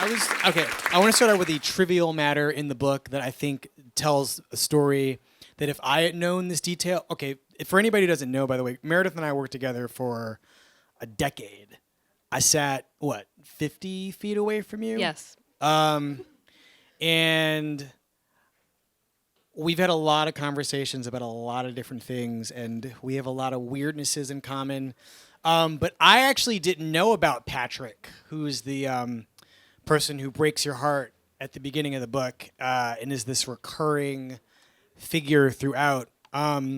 I want to start out with a trivial matter in the book that I think tells a story that if I had known this detail. Okay, for anybody who doesn't know, by the way, Meredith and I worked together for a decade. I sat 50 feet away from you. Yes. And we've had a lot of conversations about a lot of different things, and we have a lot of weirdnesses in common. But I actually didn't know about Patrick, who's the person who breaks your heart at the beginning of the book and is this recurring figure throughout. But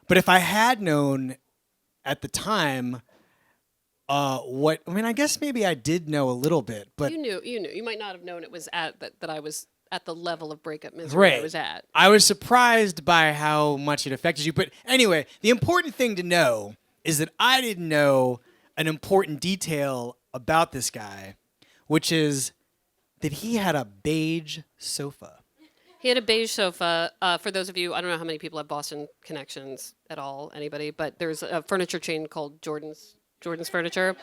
if I had known at the time I guess maybe I did know a little bit. But You knew. You might not have known it was that I was at the level of breakup misery I was at. I was surprised by how much it affected you. But anyway, the important thing to know is that I didn't know an important detail about this guy, which is that he had a beige sofa. He had a beige sofa. For those of you, I don't know how many people have Boston connections at all, anybody, but there's a furniture chain called Jordan's Furniture.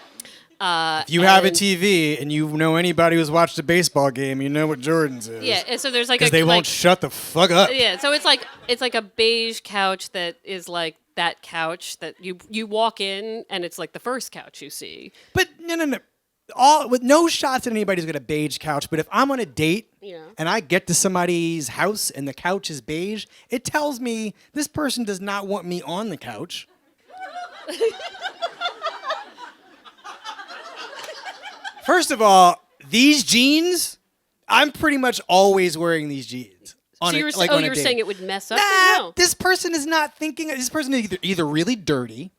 If you have a TV and you know anybody who's watched a baseball game, you know what Jordan's is. Yeah, and so there's like because they won't shut the fuck up. Yeah, so it's like a beige couch that is like that couch that you walk in and it's like the first couch you see. But no. All with no shots at anybody who's got a beige couch. But if I'm on a date and I get to somebody's house and the couch is beige, it tells me this person does not want me on the couch. First of all, these jeans, I'm pretty much always wearing these jeans. So you're saying it would mess up? No. This person is not thinking. This person is either really dirty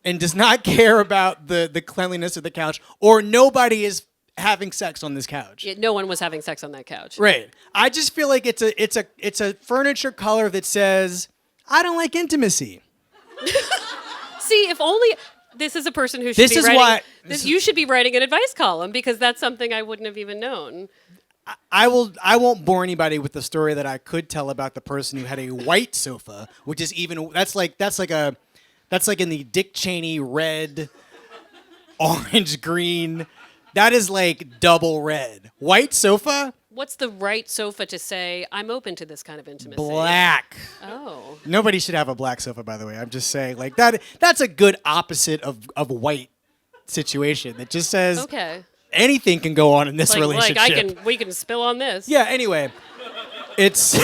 and does not care about the cleanliness of the couch, or nobody is having sex on this couch. Yeah, no one was having sex on that couch. Right. I just feel like it's a furniture color that says, I don't like intimacy. See, if only... This is a person who should you should be writing an advice column, because that's something I wouldn't have even known. I won't bore anybody with the story that I could tell about the person who had a white sofa, which is that's like in the Dick Cheney red, orange, green. That is like double red. White sofa? What's the right sofa to say, I'm open to this kind of intimacy? Black. Oh. Nobody should have a black sofa, by the way. I'm just saying, like that's a good opposite of a white situation that just says anything can go on in this relationship. We can spill on this. Yeah, anyway. It's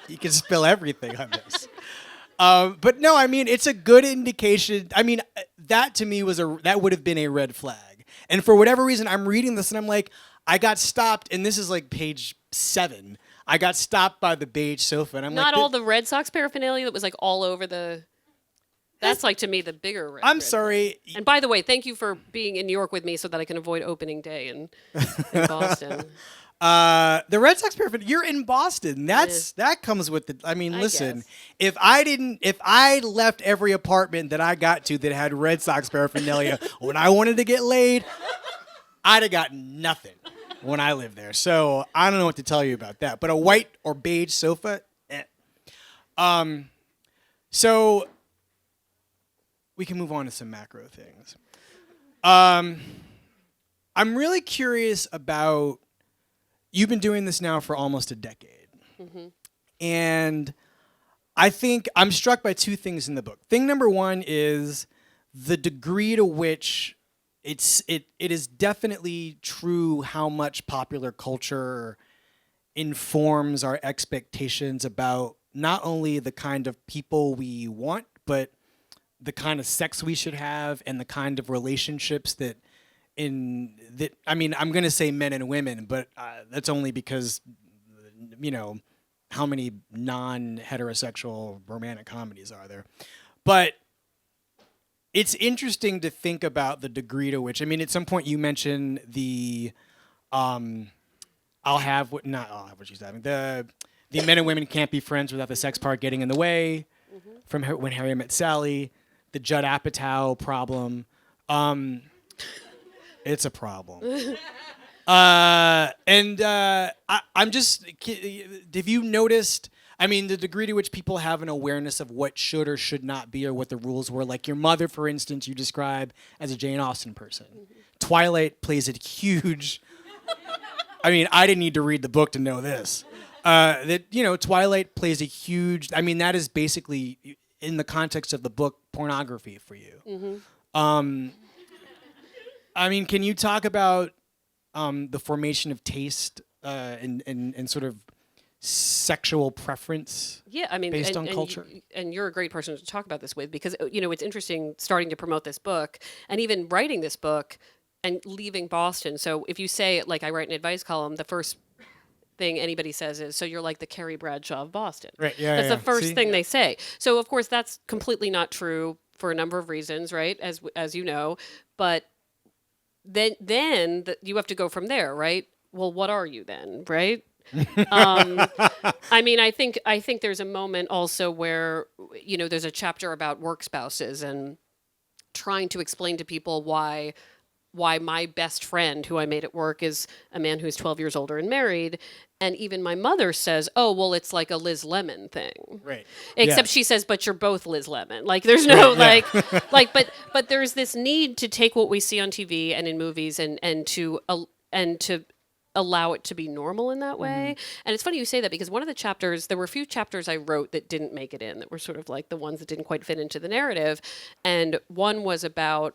you can spill everything on this. But no, I mean, it's a good indication. I mean, that to me that would have been a red flag. And for whatever reason, I'm reading this and I'm like, I got stopped, and this is like page 7. I got stopped by the beige sofa, and I'm not all the Red Sox paraphernalia that was like all over the. That's like to me the bigger red. I'm sorry. And by the way, thank you for being in New York with me so that I can avoid opening day in Boston. The Red Sox paraphernalia. You're in Boston. That comes with the. I mean, listen. If I left every apartment that I got to that had Red Sox paraphernalia when I wanted to get laid, I'd have got nothing when I lived there. So I don't know what to tell you about that. But a white or beige sofa, So we can move on to some macro things. I'm really curious about, you've been doing this now for almost a decade. Mm-hmm. And I think I'm struck by 2 things in the book. Thing number 1 is the degree to which it is definitely true how much popular culture informs our expectations about not only the kind of people we want, but the kind of sex we should have and the kind of relationships I mean, I'm going to say men and women, but that's only because, how many non-heterosexual romantic comedies are there? But it's interesting to think about the degree to which, I mean, at some point you mentioned the, I'll have what she's having. The men and women can't be friends without the sex part getting in the way. Mm-hmm. From When Harry Met Sally, the Judd Apatow problem. It's a problem. I'm just, have you noticed, I mean, the degree to which people have an awareness of what should or should not be or what the rules were. Like your mother, for instance, you describe as a Jane Austen person. Twilight plays a huge... I mean, I didn't need to read the book to know this. Twilight plays a huge... I mean, that is basically, in the context of the book, pornography for you. I mean, can you talk about the formation of taste and sort of sexual preference based on culture? And you're a great person to talk about this with, because, it's interesting starting to promote this book and even writing this book and leaving Boston. So if you say, like, I write an advice column, the first thing anybody says is, so you're like the Carrie Bradshaw of Boston. Right, yeah, That's yeah. the first See? thing they say. So, of course, that's completely not true for a number of reasons, right, as you know. But then you have to go from there, right? Well, what are you then, right? I mean, I think there's a moment also where, there's a chapter about work spouses and trying to explain to people why my best friend who I made at work is a man who's 12 years older and married. And even my mother says, oh, well, it's like a Liz Lemon thing. Right. Except she says, but you're both Liz Lemon. Like, there's no, but there's this need to take what we see on TV and in movies and to allow it to be normal in that way. And it's funny you say that, because one of the chapters, there were a few chapters I wrote that didn't make it in, that were sort of like the ones that didn't quite fit into the narrative. And one was about...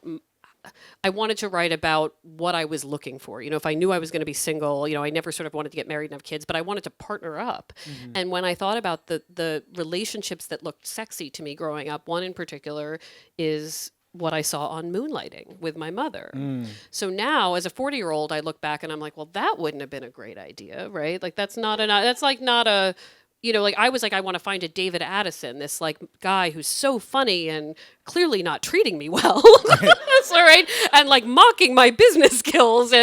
I wanted to write about what I was looking for. If I knew I was going to be single, I never sort of wanted to get married and have kids, but I wanted to partner up. And when I thought about the relationships that looked sexy to me growing up, one in particular is what I saw on Moonlighting with my mother. So now, as a 40-year-old, I look back and I'm like, well, that wouldn't have been a great idea, right? Like, that's not a... I was like, I want to find a David Addison, this like guy who's so funny and clearly not treating me well. That's all right. And like mocking my business skills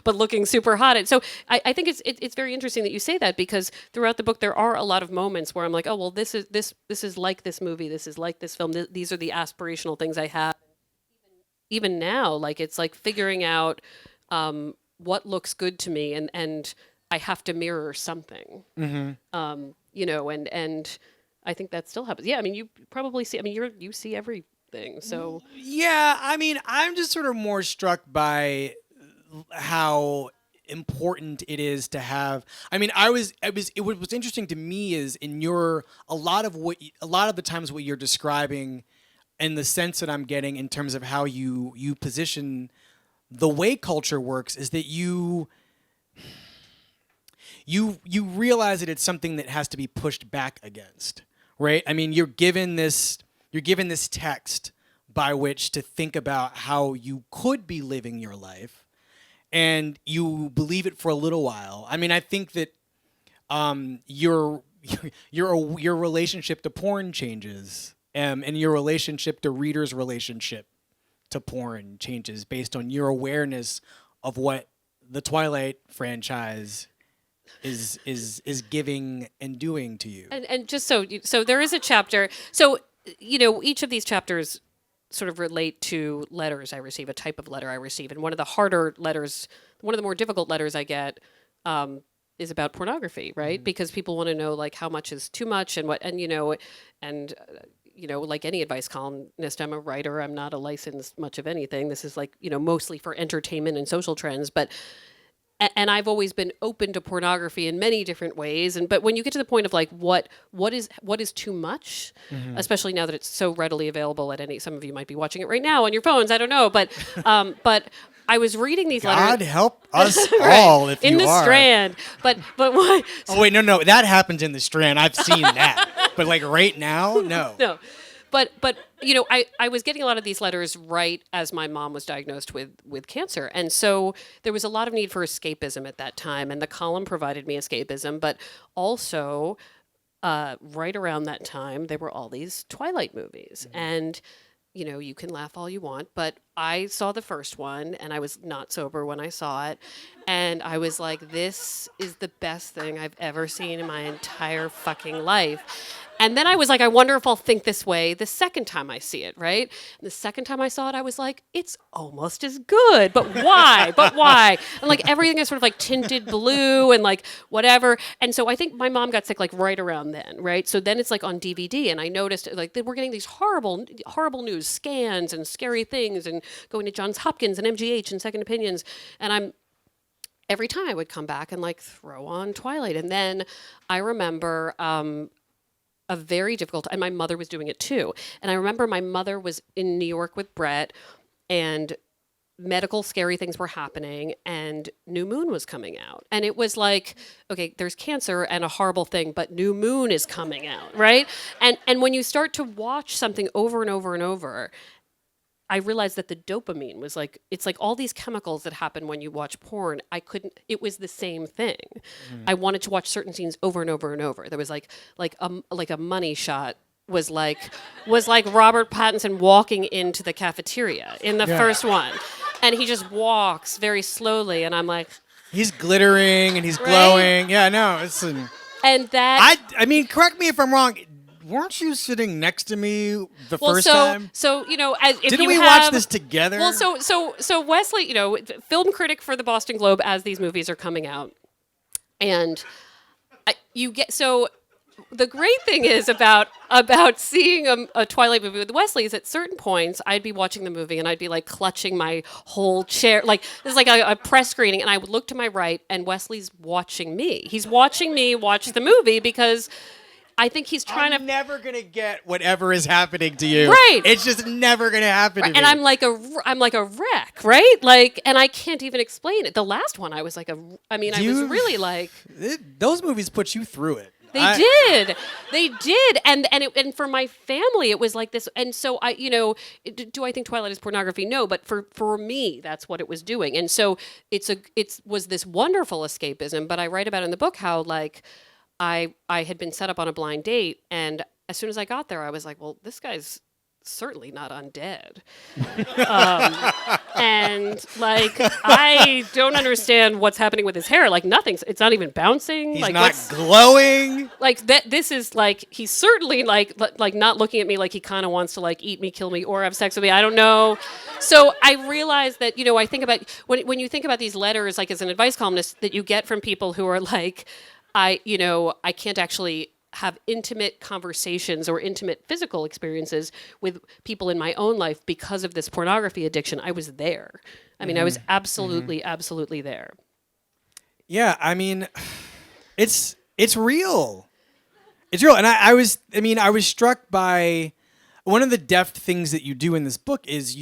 but looking super hot. And so I think it's very interesting that you say that, because throughout the book, there are a lot of moments where I'm like, oh, well, this is like this movie. This is like this film. These are the aspirational things I have. Even now, like, it's like figuring out what looks good to me, and I have to mirror something. And I think that still happens. Yeah, I mean, you probably see. I mean, you see everything. So yeah, I mean, I'm just sort of more struck by how important it is to have. I mean, what's interesting to me is in a lot of the times what you're describing, and the sense that I'm getting in terms of how you position the way culture works, is that you realize that it's something that has to be pushed back against, right? I mean, you're given this text by which to think about how you could be living your life, and you believe it for a little while. I mean, I think that your relationship to porn changes, and your relationship to readers' relationship to porn changes based on your awareness of what the Twilight franchise is giving and doing to you. And just so there is a chapter. So, each of these chapters sort of relate to letters I receive, a type of letter I receive. And one of the more difficult letters I get is about pornography, right? Because people want to know, like, how much is too much and what, like any advice columnist, I'm a writer. I'm not a licensed much of anything. This is like, mostly for entertainment and social trends. And I've always been open to pornography in many different ways. But when you get to the point of like, what is too much, especially now that it's so readily available some of you might be watching it right now on your phones. I don't know. But I was reading these letters. God help us all if you are. In the Strand. But what? Oh, wait, no. That happens in the Strand. I've seen that. But like right now, no. No. But I was getting a lot of these letters right as my mom was diagnosed with cancer. And so there was a lot of need for escapism at that time. And the column provided me escapism. But also, right around that time, there were all these Twilight movies. And, you can laugh all you want. But I saw the first one, and I was not sober when I saw it. And I was like, this is the best thing I've ever seen in my entire fucking life. And then I was like, I wonder if I'll think this way the second time I see it, right? And the second time I saw it, I was like, it's almost as good, but why? But why? And like everything is sort of like tinted blue and like whatever. And so I think my mom got sick like right around then, right? So then it's like on DVD, and I noticed like they were getting these horrible news, scans and scary things, and going to Johns Hopkins and MGH and second opinions. And every time I would come back and like throw on Twilight. And then I remember a very difficult, and my mother was doing it too. And I remember my mother was in New York with Brett, and medical scary things were happening, and New Moon was coming out. And it was like, okay, there's cancer and a horrible thing, but New Moon is coming out, right? And when you start to watch something over and over and over, I realized that the dopamine was like, it's like all these chemicals that happen when you watch porn. It was the same thing. I wanted to watch certain scenes over and over and over. There was like a money shot was like Robert Pattinson walking into the cafeteria in the first one. And he just walks very slowly. And I'm like, he's glittering and he's glowing. Yeah, no, it's and that I mean, correct me if I'm wrong. Weren't you sitting next to me the first time? So if didn't we watch this together? Well, so Wesley, film critic for the Boston Globe as these movies are coming out, and the great thing is about seeing a Twilight movie with Wesley is at certain points I'd be watching the movie and I'd be like clutching my whole chair, like this is like a press screening, and I would look to my right and Wesley's watching me. He's watching me watch the movie because I think he's trying I'm never gonna get whatever is happening to you. Right. It's just never gonna happen to me. And I'm like a wreck, right? Like, and I can't even explain it. The last one, I was like I was really like. Those movies put you through it. They did, and for my family, it was like this. And so do I think Twilight is pornography? No, but for me, that's what it was doing. And so it was this wonderful escapism. But I write about in the book how like. I had been set up on a blind date, and as soon as I got there, I was like, well, this guy's certainly not undead. And like, I don't understand what's happening with his hair. Like it's not even bouncing. He's like not glowing. Like this is like, he's certainly like not looking at me like he kind of wants to like eat me, kill me, or have sex with me. I don't know. So I realized that, I think about when you think about these letters, like as an advice columnist that you get from people who are like, I can't actually have intimate conversations or intimate physical experiences with people in my own life because of this pornography addiction. I was there. I mean, I was absolutely there. Yeah, I mean, it's real. It's real. And I was struck by one of the deft things that you do in this book is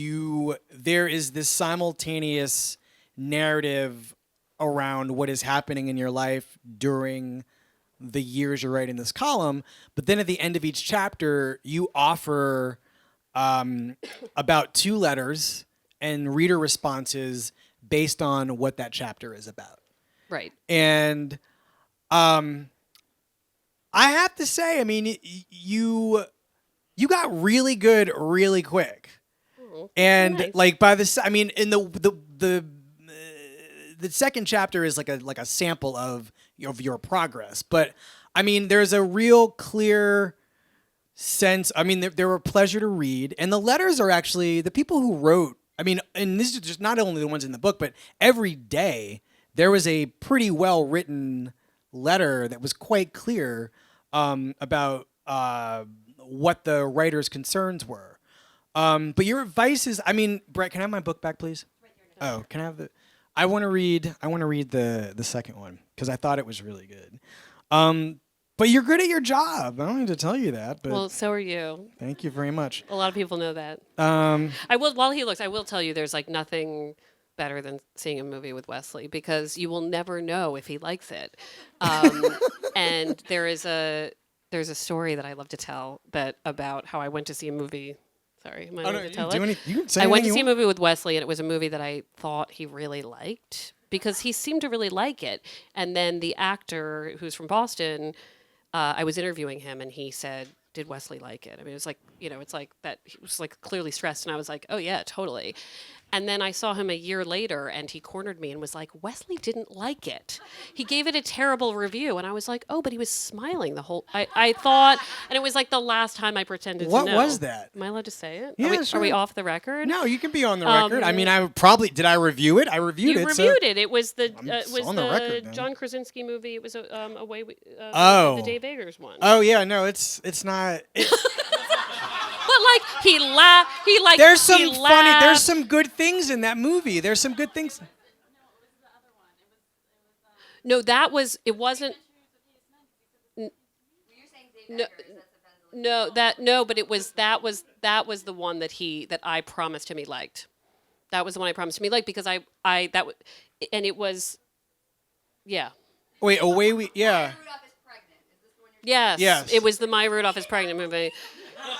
there is this simultaneous narrative around what is happening in your life during the years you're writing this column, but then at the end of each chapter, you offer about 2 letters and reader responses based on what that chapter is about. Right. And I have to say, I mean, you got really good really quick. And nice. like in the second chapter is like a sample of your progress, but I mean, there's a real clear sense. I mean, they were a pleasure to read, and the letters are actually the people who wrote. I mean, and this is just not only the ones in the book, but every day there was a pretty well written letter that was quite clear about what the writer's concerns were. But your advice is, I mean, Brett, can I have my book back, please? Oh, can I have the? I want to read the second one because I thought it was really good. But you're good at your job. I don't need to tell you that. But well, so are you. Thank you very much. A lot of people know that. I will. While he looks, I will tell you, there's like nothing better than seeing a movie with Wesley because you will never know if he likes it. And there's a story that I love to tell about how I went to see a movie. Sorry, am I allowed to tell it? You can say I went to see a movie with Wesley, and it was a movie that I thought he really liked because he seemed to really like it. And then the actor who's from Boston, I was interviewing him, and he said, "Did Wesley like it?" I mean, it was like, it's like that. He was like clearly stressed, and I was like, "Oh yeah, totally." And then I saw him a year later, and he cornered me and was like, Wesley didn't like it. He gave it a terrible review. And I was like, oh, but he was smiling the whole... I thought... And it was like the last time I pretended to know. What was that? Am I allowed to say it? Yeah, Are we off the record? No, you can be on the record. I mean, did I review it? I reviewed it. You reviewed it. It was the on the record, then. John Krasinski movie. It was Oh. the Dave Eggers one. Oh yeah, no, it's not. But like he laughed. There's some funny. There's some good things in that movie. There's some good things. No, that was. It wasn't. No, but it was that was the one that I promised him he liked. That was the one I promised him he liked because and it was, yeah. Wait, yeah. Yes. It was the My Rudolph is Pregnant movie.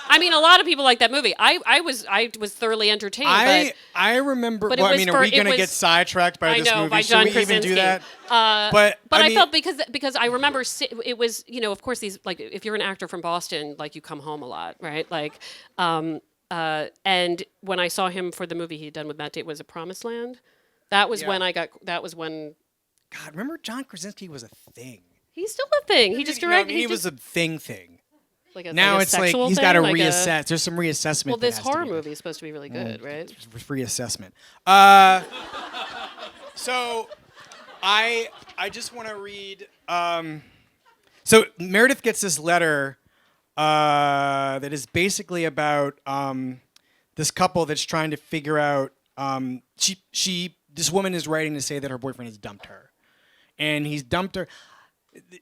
I mean, a lot of people like that movie. I was thoroughly entertained. I remember. But well, I mean, are we going to get sidetracked by this movie? By John Should we even do that? But I felt because I remember it was, of course, these, like, if you're an actor from Boston, like, you come home a lot, right? Like, and when I saw him for the movie he had done with Matt Damon, was A Promised Land. That was when God, remember John Krasinski was a thing. He's still a thing. He just directed. He was a thing. Like now it's like he's got to reassess. There's some reassessment. Well, this horror movie is supposed to be really good, right? Reassessment. So, I just want to read. So Meredith gets this letter that is basically about this couple that's trying to figure out. This woman is writing to say that her boyfriend has dumped her, and he's dumped her.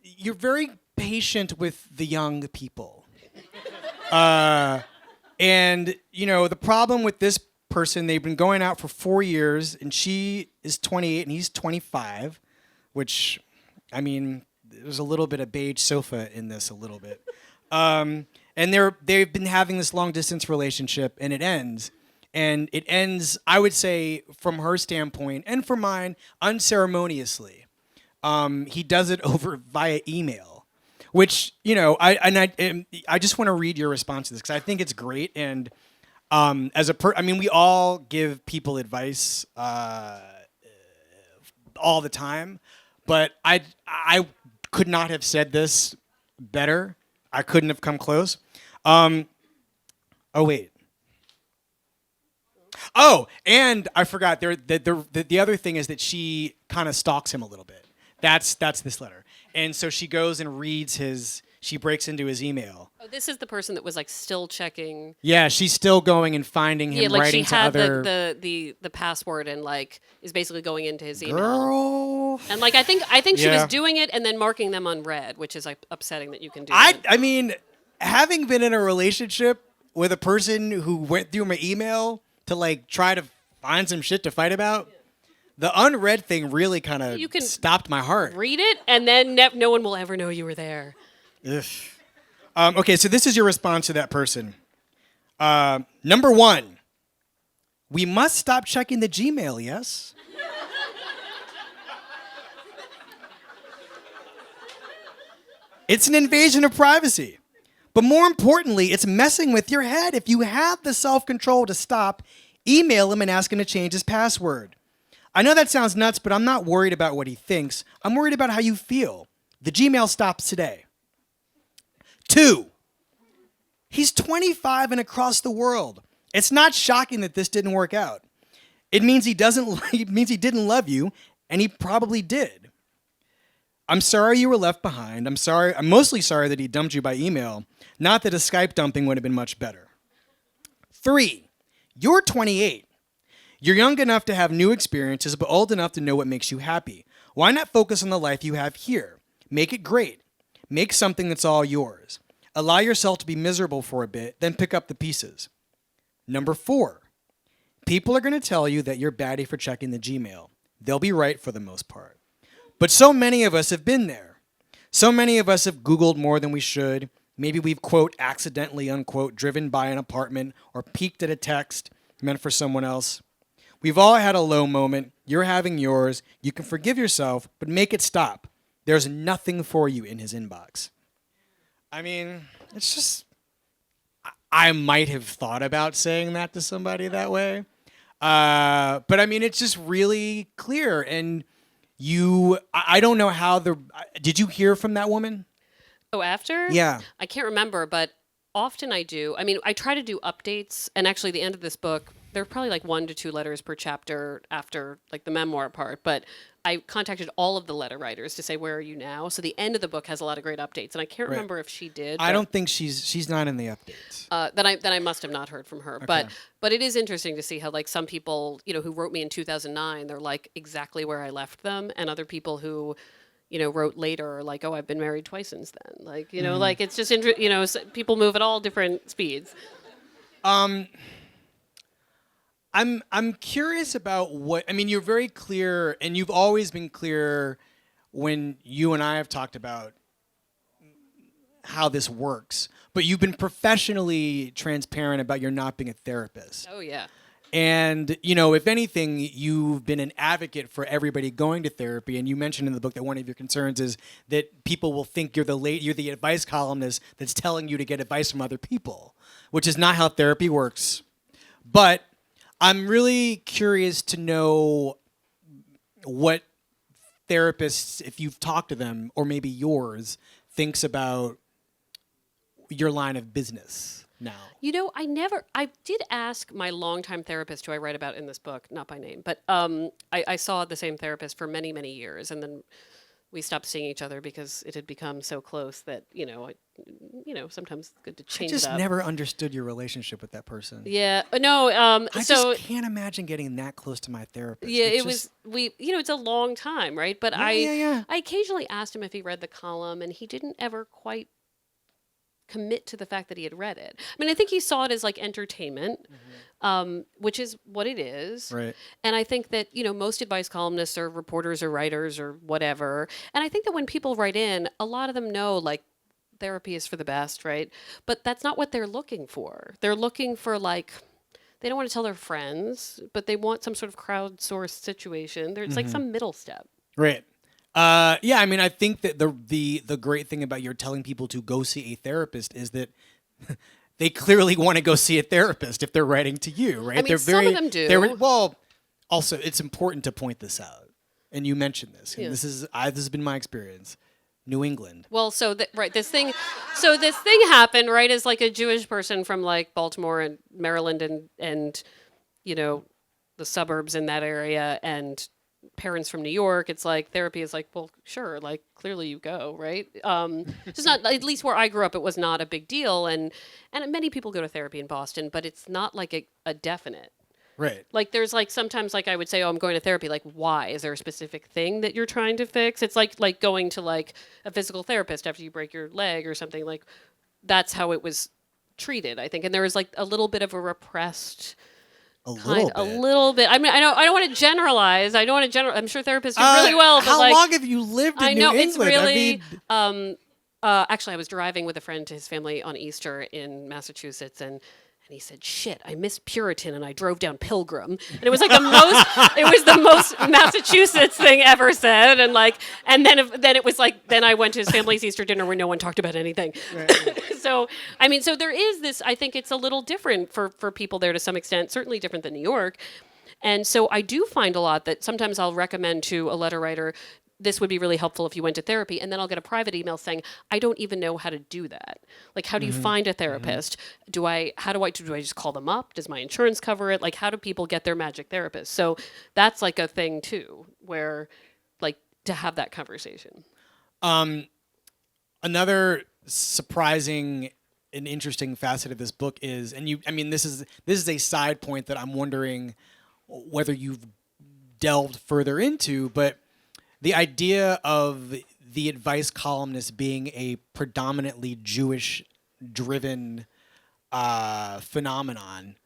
You're very patient with the young people. And, the problem with this person, they've been going out for 4 years, and she is 28 and he's 25, which, I mean, there's a little bit of beige sofa in this a little bit. And they've been having this long-distance relationship, and it ends. And it ends, I would say, from her standpoint, and from mine, unceremoniously. He does it via email. Which, I just want to read your response to this because I think it's great. And we all give people advice all the time, but I could not have said this better. I couldn't have come close. Oh, wait. Oh, and I forgot. The other thing is that she kind of stalks him a little bit. That's this letter. And so she goes and reads she breaks into his email. Oh, this is the person that was like still checking. Yeah, she's still going and finding him, writing to other. She had the password and like is basically going into his email. Girl. And like I think she was doing it and then marking them unread, which is like upsetting that you can do that. I mean, having been in a relationship with a person who went through my email to like try to find some shit to fight about. The unread thing really kind of stopped my heart. Read it, and then no one will ever know you were there. Ugh. Okay, so this is your response to that person. Number 1, we must stop checking the Gmail, yes? It's an invasion of privacy. But more importantly, it's messing with your head. If you have the self-control to stop, email him and ask him to change his password. I know that sounds nuts, but I'm not worried about what he thinks. I'm worried about how you feel. The Gmail stops today. 2, he's 25 and across the world. It's not shocking that this didn't work out. It means he didn't love you, and he probably did. I'm sorry you were left behind. I'm mostly sorry that he dumped you by email. Not that a Skype dumping would have been much better. 3, you're 28. You're young enough to have new experiences, but old enough to know what makes you happy. Why not focus on the life you have here? Make it great. Make something that's all yours. Allow yourself to be miserable for a bit, then pick up the pieces. Number 4, people are going to tell you that you're batty for checking the Gmail. They'll be right for the most part. But so many of us have been there. So many of us have Googled more than we should. Maybe we've, quote, accidentally, unquote, driven by an apartment or peeked at a text meant for someone else. We've all had a low moment. You're having yours. You can forgive yourself, but make it stop. There's nothing for you in his inbox. I mean, it's just... I might have thought about saying that to somebody that way. But I mean, it's just really clear. And I don't know how did you hear from that woman? Oh, after? Yeah. I can't remember, but often I do. I mean, I try to do updates, and actually, the end of this book, there are probably like 1 to 2 letters per chapter after like the memoir part. But I contacted all of the letter writers to say, "Where are you now?" So the end of the book has a lot of great updates, and I can't remember if she did. I don't think she's not in the updates. Then I must have not heard from her. But it is interesting to see how like some people, who wrote me in 2009, they're like exactly where I left them, and other people who, wrote later are like, oh, I've been married twice since then. Like, like it's just people move at all different speeds. I'm curious about what I mean. You're very clear, and you've always been clear when you and I have talked about how this works. But you've been professionally transparent about your not being a therapist. Oh yeah. And if anything, you've been an advocate for everybody going to therapy. And you mentioned in the book that one of your concerns is that people will think you're the advice columnist that's telling you to get advice from other people, which is not how therapy works. But I'm really curious to know what therapists, if you've talked to them, or maybe yours, thinks about your line of business now. I did ask my longtime therapist, who I write about in this book, not by name, but I saw the same therapist for many, many years. And then we stopped seeing each other because it had become so close that, sometimes it's good to change it up. I just never understood your relationship with that person. Yeah. No. I just can't imagine getting that close to my therapist. Yeah, it's a long time, right? But I occasionally asked him if he read the column, and he didn't ever quite commit to the fact that he had read it. I mean, I think he saw it as like entertainment, which is what it is. Right. And I think that, most advice columnists or reporters or writers or whatever. And I think that when people write in, a lot of them know like therapy is for the best, right? But that's not what they're looking for. They're looking for like, they don't want to tell their friends, but they want some sort of crowdsourced situation. There's like some middle step. Right. Yeah, I mean, I think that the great thing about your telling people to go see a therapist is that they clearly want to go see a therapist if they're writing to you, right? I mean, some of them do. Well, also, it's important to point this out, and you mentioned this. And this has been my experience. New England. Well, this thing happened, right? As like a Jewish person from like Baltimore and Maryland and the suburbs in that area, and parents from New York, it's like therapy is like, well, sure, like clearly you go, right? Just not, at least where I grew up, it was not a big deal, and many people go to therapy in Boston, but it's not like a definite. Right. Like there's like sometimes like I would say, oh, I'm going to therapy. Like, why? Is there a specific thing that you're trying to fix? It's like going to like a physical therapist after you break your leg or something. Like that's how it was treated, I think. And there was like a little bit of a repressed. A little bit. I mean, I don't want to generalize. I'm sure therapists do really well. But how long have you lived in New England? It's really. Actually, I was driving with a friend to his family on Easter in Massachusetts, and he said, "Shit, I missed Puritan, and I drove down Pilgrim." And it was like it was the most Massachusetts thing ever said. And then it was like, then I went to his family's Easter dinner where no one talked about anything. Right. So there is this. I think it's a little different for people there to some extent. Certainly different than New York. And so I do find a lot that sometimes I'll recommend to a letter writer, this would be really helpful if you went to therapy. And then I'll get a private email saying, I don't even know how to do that. Like, how do you find a therapist? Do I just call them up? Does my insurance cover it? Like, how do people get their magic therapist? So that's like a thing too, where like to have that conversation. Another surprising and interesting facet of this book is, this is a side point that I'm wondering whether you've delved further into, but the idea of the advice columnist being a predominantly Jewish-driven phenomenon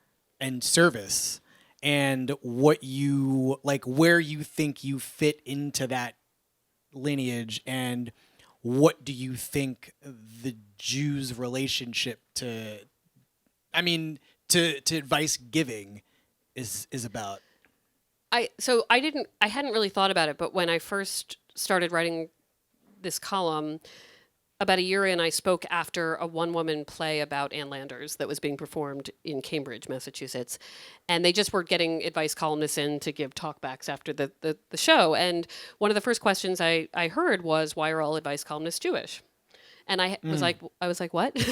and service, and what you like, where you think you fit into that lineage, and what do you think the Jews' relationship to advice giving is about? I hadn't really thought about it, but when I first started writing this column, about a year in, I spoke after a one-woman play about Ann Landers that was being performed in Cambridge, Massachusetts. And they just were getting advice columnists in to give talkbacks after the show. And one of the first questions I heard was, why are all advice columnists Jewish? And I was like, what? And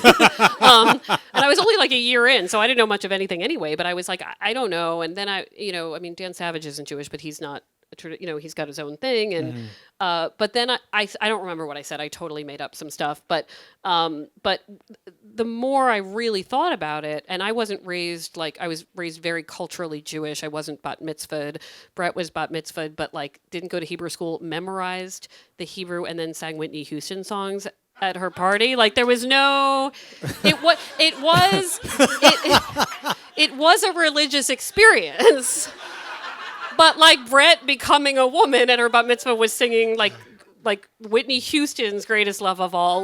I was only like a year in, so I didn't know much of anything anyway. But I was like, I don't know. And then Dan Savage isn't Jewish, but he's not. He's got his own thing. And but then I don't remember what I said. I totally made up some stuff. But the more I really thought about it, and I wasn't raised I was raised very culturally Jewish. I wasn't bat mitzvahed. Brett was bat mitzvahed, but didn't go to Hebrew school. Memorized the Hebrew and then sang Whitney Houston songs at her party. There was no, it was a religious experience. But Brett becoming a woman at her bat mitzvah was singing like Whitney Houston's Greatest Love of All,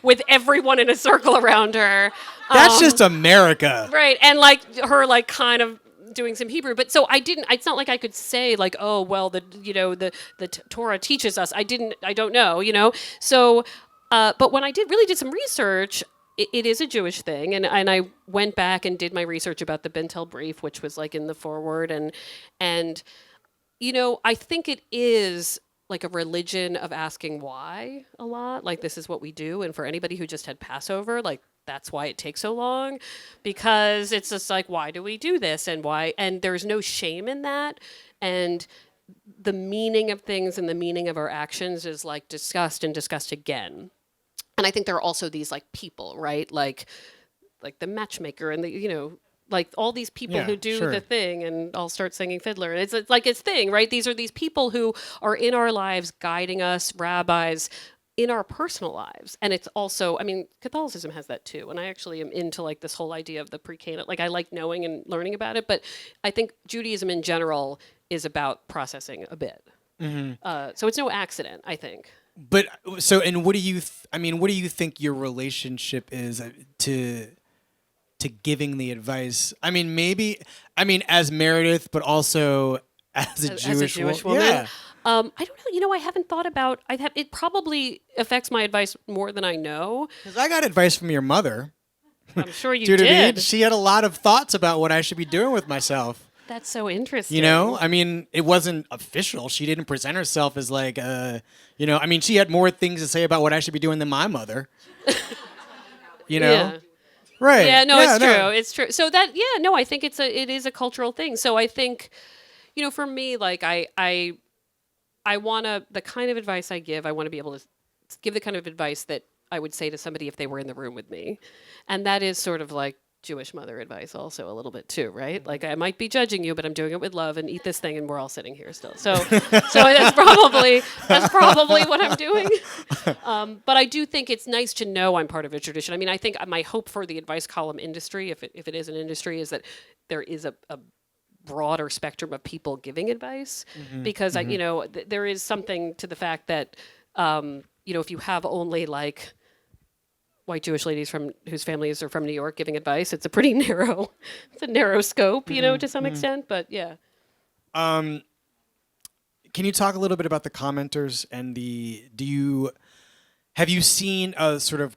with everyone in a circle around her. That's just America. Right. And her kind of doing some Hebrew. But so I didn't, it's not like I could say oh, well, the Torah teaches us. I don't know, So, but when I really did some research, it is a Jewish thing, and I went back and did my research about the Bintel Brief, which was in the foreword, and I think it is a religion of asking why a lot. This is what we do, and for anybody who just had Passover, that's why it takes so long, because it's just why do we do this, and why? And there's no shame in that, and the meaning of things and the meaning of our actions is discussed and discussed again. And I think there are also these people, right? Like the matchmaker and the, all these people who do the thing, and I'll start singing Fiddler. And it's it's thing, right? These are these people who are in our lives, guiding us, rabbis, in our personal lives. And it's also, Catholicism has that too. And I actually am into this whole idea of the pre-Cana. I like knowing and learning about it. But I think Judaism in general is about processing a bit. Mm-hmm. So it's no accident, I think. But so, and what do you? What do you think your relationship is to giving the advice? Maybe. As Meredith, but also as a Jewish woman. Yeah. I don't know. I haven't thought about. It probably affects my advice more than I know. Because I got advice from your mother. I'm sure you did. did. She had a lot of thoughts about what I should be doing with myself. That's so interesting. It wasn't official. She didn't present herself as she had more things to say about what I should be doing than my mother. Yeah. Right. Yeah, no, it's true. It's true. So I think it is a cultural thing. So I think, for me, I want to, the kind of advice I give, I want to be able to give the kind of advice that I would say to somebody if they were in the room with me. And that is sort of Jewish mother advice also a little bit too, right? I might be judging you, but I'm doing it with love, and eat this thing, and we're all sitting here still. So that's probably what I'm doing. But I do think it's nice to know I'm part of a tradition. I think my hope for the advice column industry, if it is an industry, is that there is a broader spectrum of people giving advice, because there is something to the fact that if you have only white Jewish ladies whose families are from New York giving advice, it's a pretty narrow, scope, to some extent. But yeah. Can you talk a little bit about the commenters and have you seen a sort of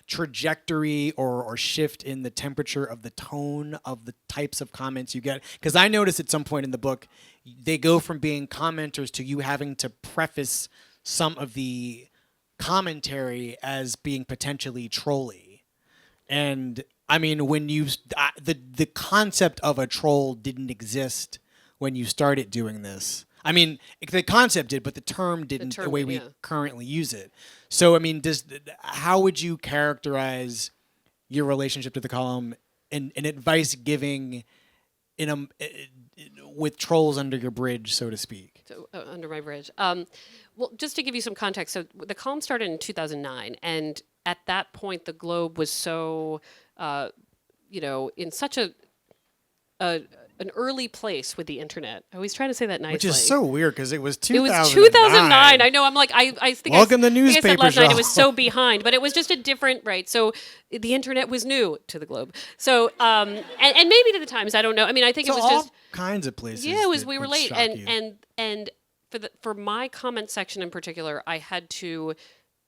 trajectory or shift in the temperature of the tone of the types of comments you get? Because I noticed at some point in the book, they go from being commenters to you having to preface some of the commentary as being potentially trolly. And when the concept of a troll didn't exist when you started doing this. The concept did, but the term didn't the way we currently use it. So how would you characterize your relationship to the column and advice giving with trolls under your bridge, so to speak? So, under my bridge. Well, just to give you some context, so the column started in 2009, and at that point, the Globe was so, in such an early place with the internet. I always try to say that nicely. Which is so weird because it was 2009. It was 2009. I know. I'm I think welcome I the newspaper. I said last night it was so behind, but it was just a different right. So the internet was new to the Globe. So and maybe to the Times. I don't know. I think it was all just kinds of places. Yeah, it was. We were late, and and for my comment section in particular, I had to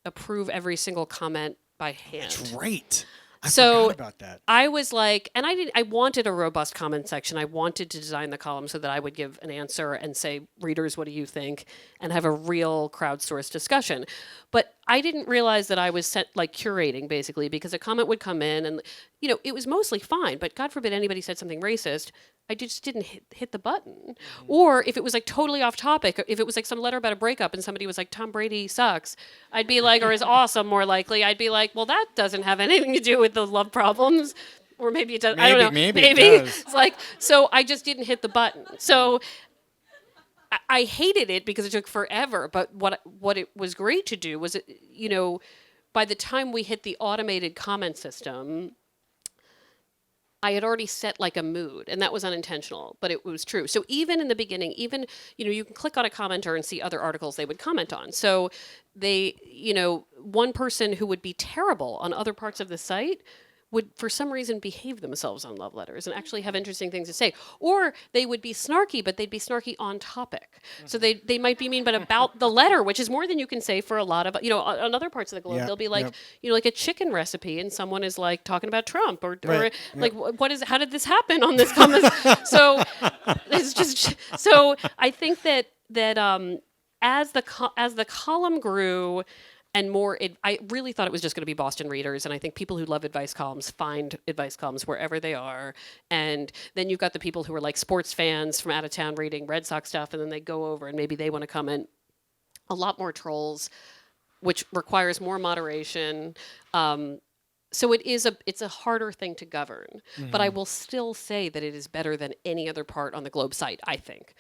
approve every single comment by hand. That's right. I So forgot about that. I was like, and I wanted a robust comment section. I wanted to design the column so that I would give an answer and say, readers, what do you think? And have a real crowdsourced discussion. But I didn't realize that I was curating basically, because a comment would come in and, it was mostly fine, but God forbid anybody said something racist. I just didn't hit the button. Or if it was like totally off topic, if it was like some letter about a breakup and somebody was like, Tom Brady sucks, I'd be like, or is awesome more likely, I'd be like, well, that doesn't have anything to do with the love problems. Or maybe it does. I don't know. Maybe it does. It's like, so I just didn't hit the button. So I hated it because it took forever. But what it was great to do was, by the time we hit the automated comment system, I had already set like a mood, and that was unintentional, but it was true. So even in the beginning, you can click on a commenter and see other articles they would comment on. So they, one person who would be terrible on other parts of the site would, for some reason, behave themselves on love letters and actually have interesting things to say. Or they would be snarky, but they'd be snarky on topic. So they might be mean, but about the letter, which is more than you can say for a lot of, on other parts of the globe, they'll be like, like a chicken recipe, and someone is like talking about Trump, or like, how did this happen on this comment? So it's just, so I think that as the column grew, and more, I really thought it was just going to be Boston readers. And I think people who love advice columns find advice columns wherever they are. And then you've got the people who are like sports fans from out of town reading Red Sox stuff. And then they go over and maybe they want to comment. A lot more trolls, which requires more moderation. So it's a harder thing to govern. But I will still say that it is better than any other part on the Globe site, I think,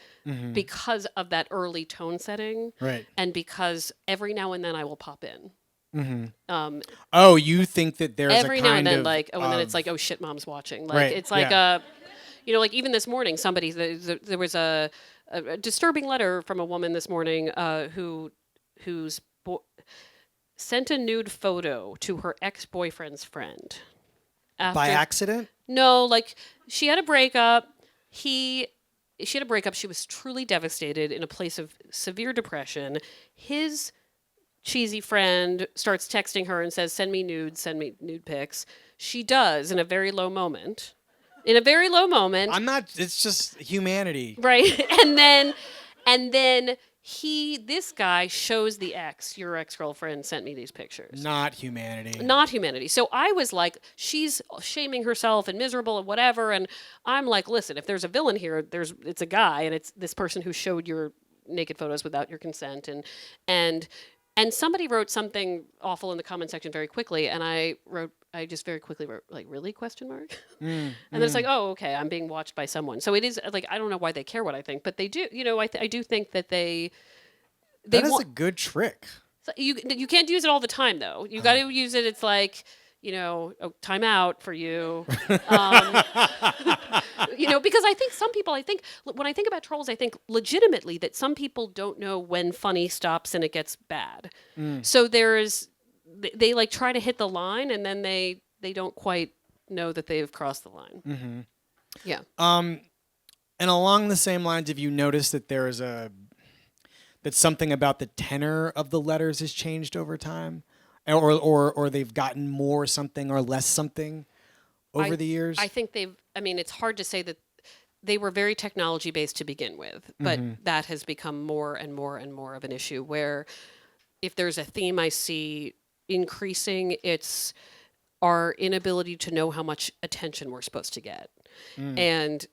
because of that early tone setting. Right. And because every now and then I will pop in. You think that there's every a now kind and then, of, like, and then it's like, oh shit, mom's watching. Like, right, it's like, like even this morning, there was a disturbing letter from a woman this morning who's sent a nude photo to her ex-boyfriend's friend. By accident? No, like she had a breakup. She had a breakup. She was truly devastated, in a place of severe depression. His cheesy friend starts texting her and says, send me nude pics. She does in a very low moment. It's just humanity. Right. And then this guy shows the your ex-girlfriend sent me these pictures. Not humanity. So I was like, she's shaming herself and miserable and whatever. And I'm like, listen, if there's a villain here, it's a guy, and it's this person who showed your naked photos without your consent. And somebody wrote something awful in the comment section very quickly. And I just very quickly wrote, like, really, question mark? And then it's like, oh, okay, I'm being watched by someone. So it is like, I don't know why they care what I think, but they do. I do think that that is a good trick. So you can't use it all the time, though. You got to use it. It's like, time out for you. Because I think some people, when I think about trolls, I think legitimately that some people don't know when funny stops and it gets bad. So they like try to hit the line, and then they don't quite know that they've crossed the line. Yeah. And along the same lines, have you noticed that that something about the tenor of the letters has changed over time, or they've gotten more something or less something over the years? I think it's hard to say that. They were very technology based to begin with, but that has become more and more and more of an issue, where if there's a theme I see increasing, it's our inability to know how much attention we're supposed to get. And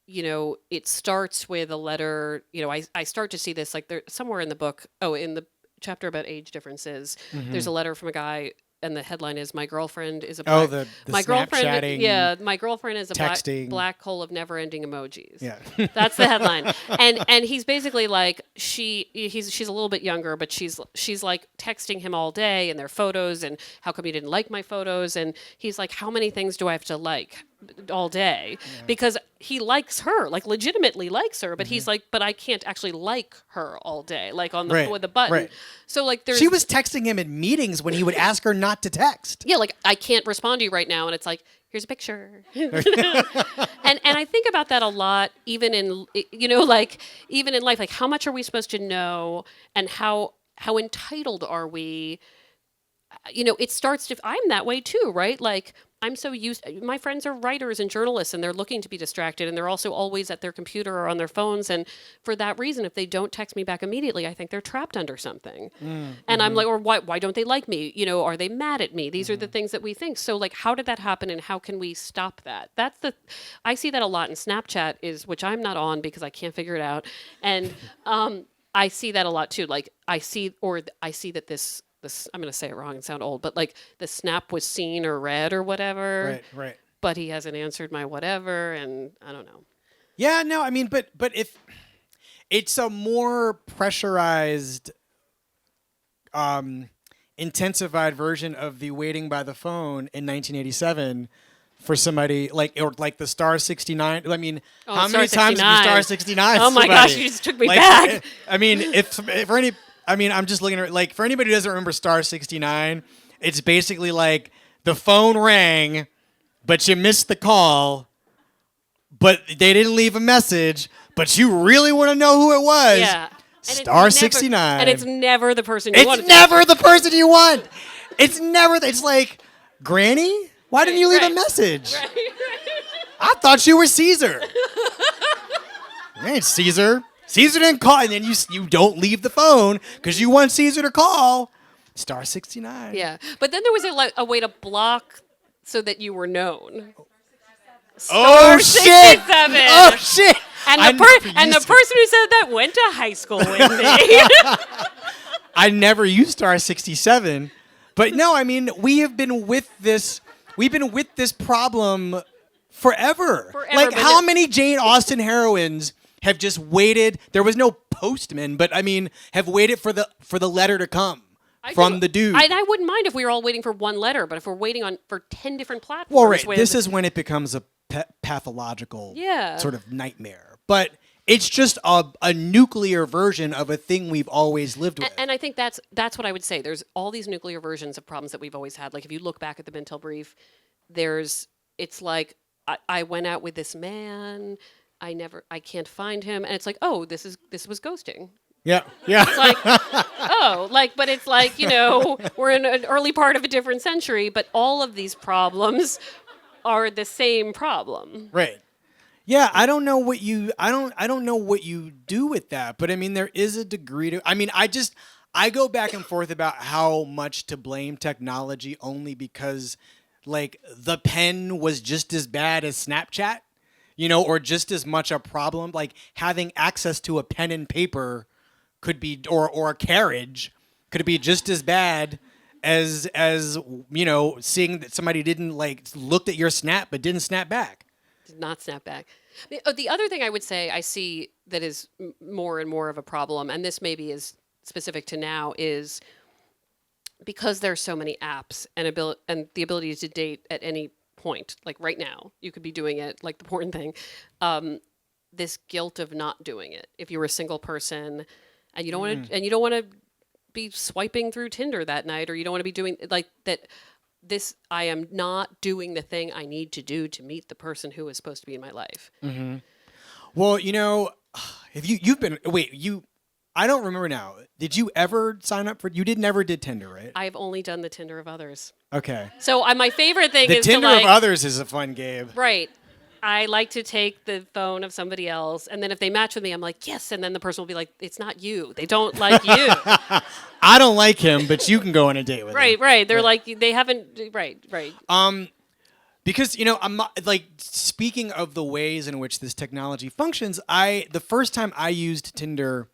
it starts with a letter. I start to see this, like, there somewhere in the book. Oh, in the chapter about age differences, there's a letter from a guy, and the headline is, "My girlfriend is a black." The my girlfriend, Snapchatting, my girlfriend is a texting. black hole of never-ending emojis. Yeah, that's the headline. And he's basically like, she's a little bit younger, but she's like texting him all day, and their photos, and how come you didn't like my photos? And he's like, how many things do I have to like all day? Because he likes her, like legitimately likes her, but he's like, but I can't actually like her all day, like on the with the button. Right. So like she was texting him at meetings when he would ask her not to text. Yeah, like, I can't respond to you right now, and it's like, here's a picture. and I think about that a lot, even in life, like, how much are we supposed to know, and how entitled are we it starts to, I'm that way too, right? Like I'm so used, my friends are writers and journalists and they're looking to be distracted and they're also always at their computer or on their phones. And for that reason, if they don't text me back immediately, I think they're trapped under something. And I'm like, or why don't they like me? Are they mad at me? These are the things that we think. So like, how did that happen and how can we stop that? I see that a lot in Snapchat which I'm not on because I can't figure it out. And, I see that a lot too. Like I see that this I'm going to say it wrong and sound old, but like the snap was seen or read or whatever. Right. But he hasn't answered my whatever, and I don't know. Yeah, no, I mean, but if it's a more pressurized, intensified version of the waiting by the phone in 1987 for somebody like the star 69. I mean, how many times did you star 69? Oh my gosh, you just took me back. I mean, I'm just looking at like for anybody who doesn't remember star 69, it's basically like the phone rang, but you missed the call, but they didn't leave a message, but you really want to know who it was. Yeah. Star 69. And it's never the person you want. It's never the person you want. It's like, Granny, why didn't you leave a message? Right. I thought you were Caesar. You ain't Caesar. Caesar didn't call, and then you don't leave the phone because you want Caesar to call. Star 69. Yeah, but then there was a way to block so that you were known. Oh shit! 67. Oh shit! And the person who said that went to high school with me. I never used star 67, but no, I mean we've been with this problem forever. Like how many Jane Austen heroines have just waited? There was no postman, but I mean, have waited for the letter to come from the dude. I wouldn't mind if we were all waiting for one letter, but if we're waiting for 10 different platforms. Well, right. This is when it becomes a pathological sort of nightmare. But it's just a nuclear version of a thing we've always lived with. And I think that's what I would say. There's all these nuclear versions of problems that we've always had. Like if you look back at the Bintel brief, it's like I went out with this man. I can't find him. And it's like, oh, this was ghosting. Yeah. It's like, but it's like, we're in an early part of a different century, but all of these problems are the same problem. Right. Yeah, I don't know what you do with that, but I mean, there is a degree to, I mean, I go back and forth about how much to blame technology only because like the pen was just as bad as Snapchat, or just as much a problem. Like having access to a pen and paper could be, or a carriage could be just as bad as seeing that somebody didn't looked at your snap but didn't snap back. Did not snap back. The other thing I would say I see that is more and more of a problem, and this maybe is specific to now, is because there's so many apps and the ability to date at any point, like right now, you could be doing it, like the porn thing. This guilt of not doing it if you were a single person. And you don't want to be swiping through Tinder that night, or you don't want to be doing like that. I am not doing the thing I need to do to meet the person who is supposed to be in my life. Mm-hmm. Well, if I don't remember now. Did you ever sign up for? You never did Tinder, right? I've only done the Tinder of others. Okay. So my favorite thing is the Tinder of others is a fun game. Right. I like to take the phone of somebody else, and then if they match with me, I'm like, yes, and then the person will be like, it's not you. They don't like you. I don't like him, but you can go on a date with him. Right. They're like, they haven't, right. Because, I'm not, speaking of the ways in which this technology functions, the first time I used Tinder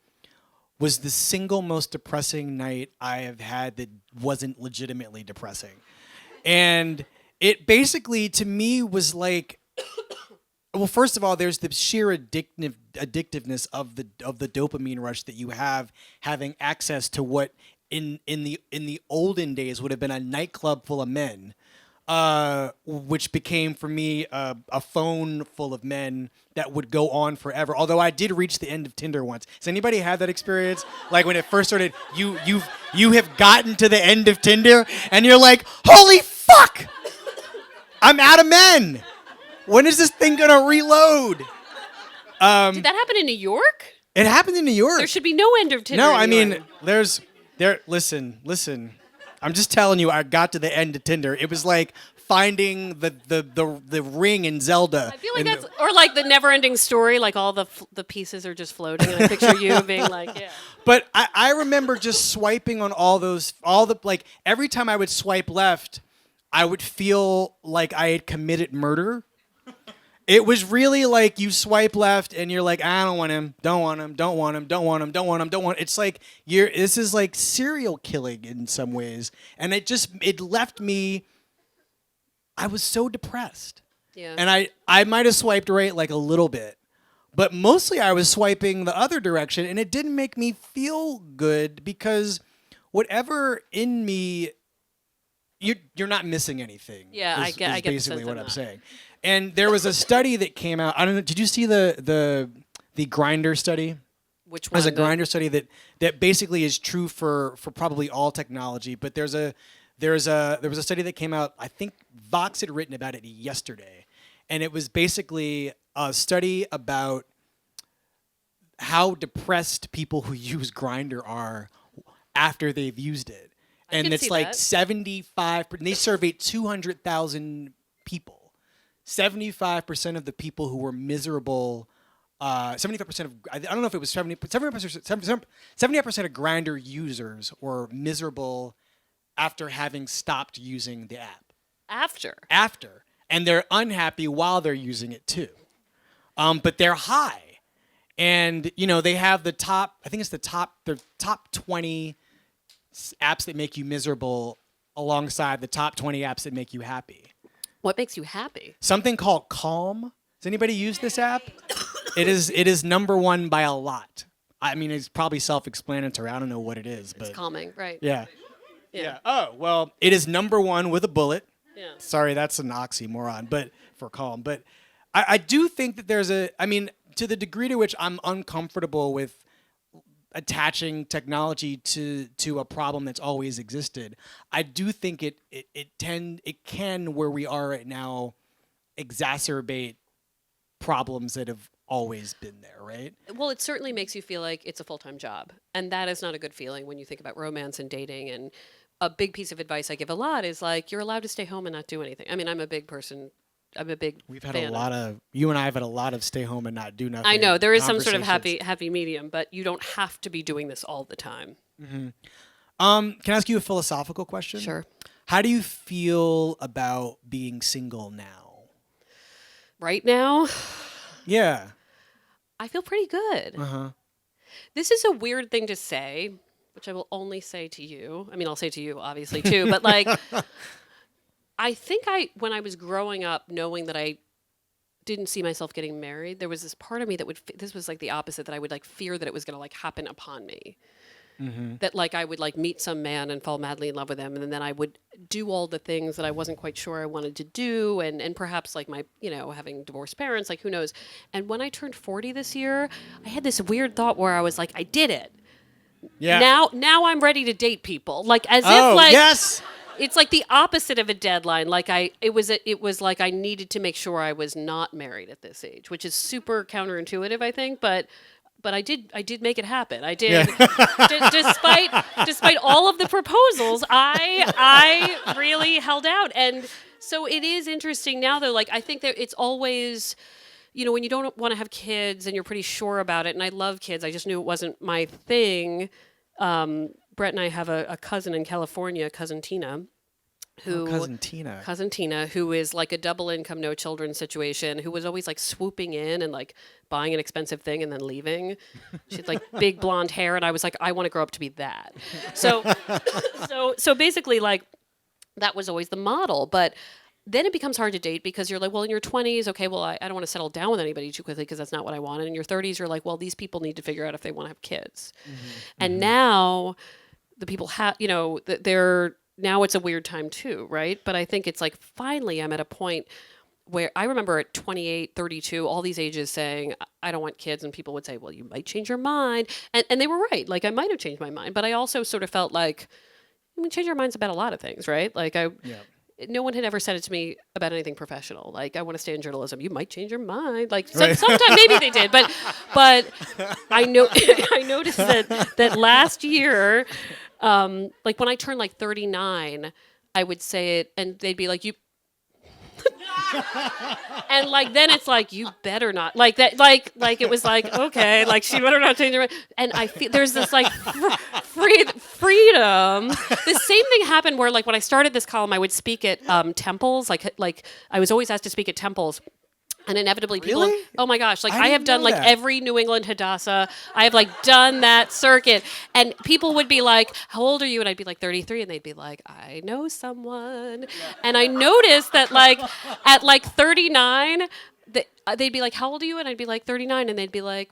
was the single most depressing night I have had that wasn't legitimately depressing. And it basically, to me, was like, well, first of all, there's the sheer addictiveness of the dopamine rush that you have having access to what in the olden days would have been a nightclub full of men, which became for me a phone full of men that would go on forever. Although I did reach the end of Tinder once. Has anybody had that experience? Like when it first started, you have gotten to the end of Tinder and you're like, holy fuck, I'm out of men. When is this thing gonna reload? Did that happen in New York? It happened in New York. There should be no end of Tinder. No, I mean, listen. I'm just telling you, I got to the end of Tinder. It was like finding the ring in Zelda. I feel like that's or like the never-ending story, like all the pieces are just floating, and I picture you being like, yeah. But I remember just swiping on like every time I would swipe left, I would feel like I had committed murder. It was really like you swipe left and you're like, I don't want him, don't want him, don't want him, don't want him, don't want him, don't want him. It's like this is like serial killing in some ways. And it left me, I was so depressed. Yeah. And I might have swiped right like a little bit. But mostly I was swiping the other direction, and it didn't make me feel good because whatever in me, you're not missing anything. Yeah, I get basically what I'm saying. And there was a study that came out. I don't know. Did you see the Grindr Study? Which one? There's a Grindr study that basically is true for probably all technology. But there was a study that came out. I think Vox had written about it yesterday, and it was basically a study about how depressed people who use Grindr are after they've used it. And it's like 75. They surveyed 200,000 people. 75% of the people who were miserable, 75% of, I don't know if it was 75% of Grindr users were miserable after having stopped using the app. After. And they're unhappy while they're using it too. But they're high. And, they have the top 20 apps that make you miserable alongside the top 20 apps that make you happy. What makes you happy? Something called Calm. Does anybody use this app? It is number one by a lot. I mean, it's probably self-explanatory. I don't know what it is, but it's calming, right? Yeah. Oh, well, it is number one with a bullet. Yeah. Sorry, that's an oxymoron, but for Calm. But I do think that to the degree to which I'm uncomfortable with attaching technology to a problem that's always existed, I do think it can, where we are right now, exacerbate problems that have always been there, right? Well, it certainly makes you feel like it's a full-time job, and that is not a good feeling when you think about romance and dating. And a big piece of advice I give a lot is like, you're allowed to stay home and not do anything. I mean, I'm a big We've had you and I have had a lot of stay home and not do nothing. I know there is some sort of happy medium, but you don't have to be doing this all the time. Mm-hmm. Can I ask you a philosophical question? Sure. How do you feel about being single now? Right now? Yeah. I feel pretty good. Uh-huh. This is a weird thing to say, which I will only say to you. I mean, I'll say to you, obviously, too, but like... I think when I was growing up, knowing that I didn't see myself getting married, there was this part of me that this was like the opposite, that I would like fear that it was going to like happen upon me. Mm-hmm. That like I would like meet some man and fall madly in love with him, and then I would do all the things that I wasn't quite sure I wanted to do, and perhaps like my, having divorced parents, like who knows. And when I turned 40 this year, I had this weird thought where I was like, I did it. Yeah. Now I'm ready to date people. Like as if like yes. It's like the opposite of a deadline. Like it was like I needed to make sure I was not married at this age, which is super counterintuitive, I think. But I did make it happen. I did, despite all of the proposals. I really held out, and so it is interesting now. Though, like I think that it's always, when you don't want to have kids and you're pretty sure about it. And I love kids. I just knew it wasn't my thing. Brett and I have a cousin in California, Cousin Tina, Cousin Tina, who is like a double income, no children situation, who was always like swooping in and like buying an expensive thing and then leaving. She had like big blonde hair, and I was like, I want to grow up to be that. So basically, like that was always the model, but. Then it becomes hard to date because you're like, well, in your 20s, okay, well, I don't want to settle down with anybody too quickly because that's not what I want. And in your 30s, you're like, well, these people need to figure out if they want to have kids. Mm-hmm. And now the people have, now it's a weird time too, right? But I think it's like, finally, I'm at a point where I remember at 28, 32, all these ages saying, I don't want kids. And people would say, well, you might change your mind. And they were right. Like, I might have changed my mind. But I also sort of felt like, change our minds about a lot of things, right? Like, no one had ever said it to me about anything professional. Like, I want to stay in journalism. You might change your mind. Like, sometimes maybe they did, but I know I noticed that last year, Like when I turned like 39, I would say it, and they'd be like, "You." And like then it's like you better not like that like it was like okay like she better not change her mind. And I feel there's this like freedom. The same thing happened where like when I started this column I would speak at temples like I was always asked to speak at temples. And inevitably people, Really? oh my gosh, like I I have didn't done know like that. every New England Hadassah. I have like done that circuit. And people would be like, how old are you? And I'd be like 33. And they'd be like, I know someone. And I noticed that like at like 39, they'd be like, how old are you? And I'd be like 39. And they'd be like,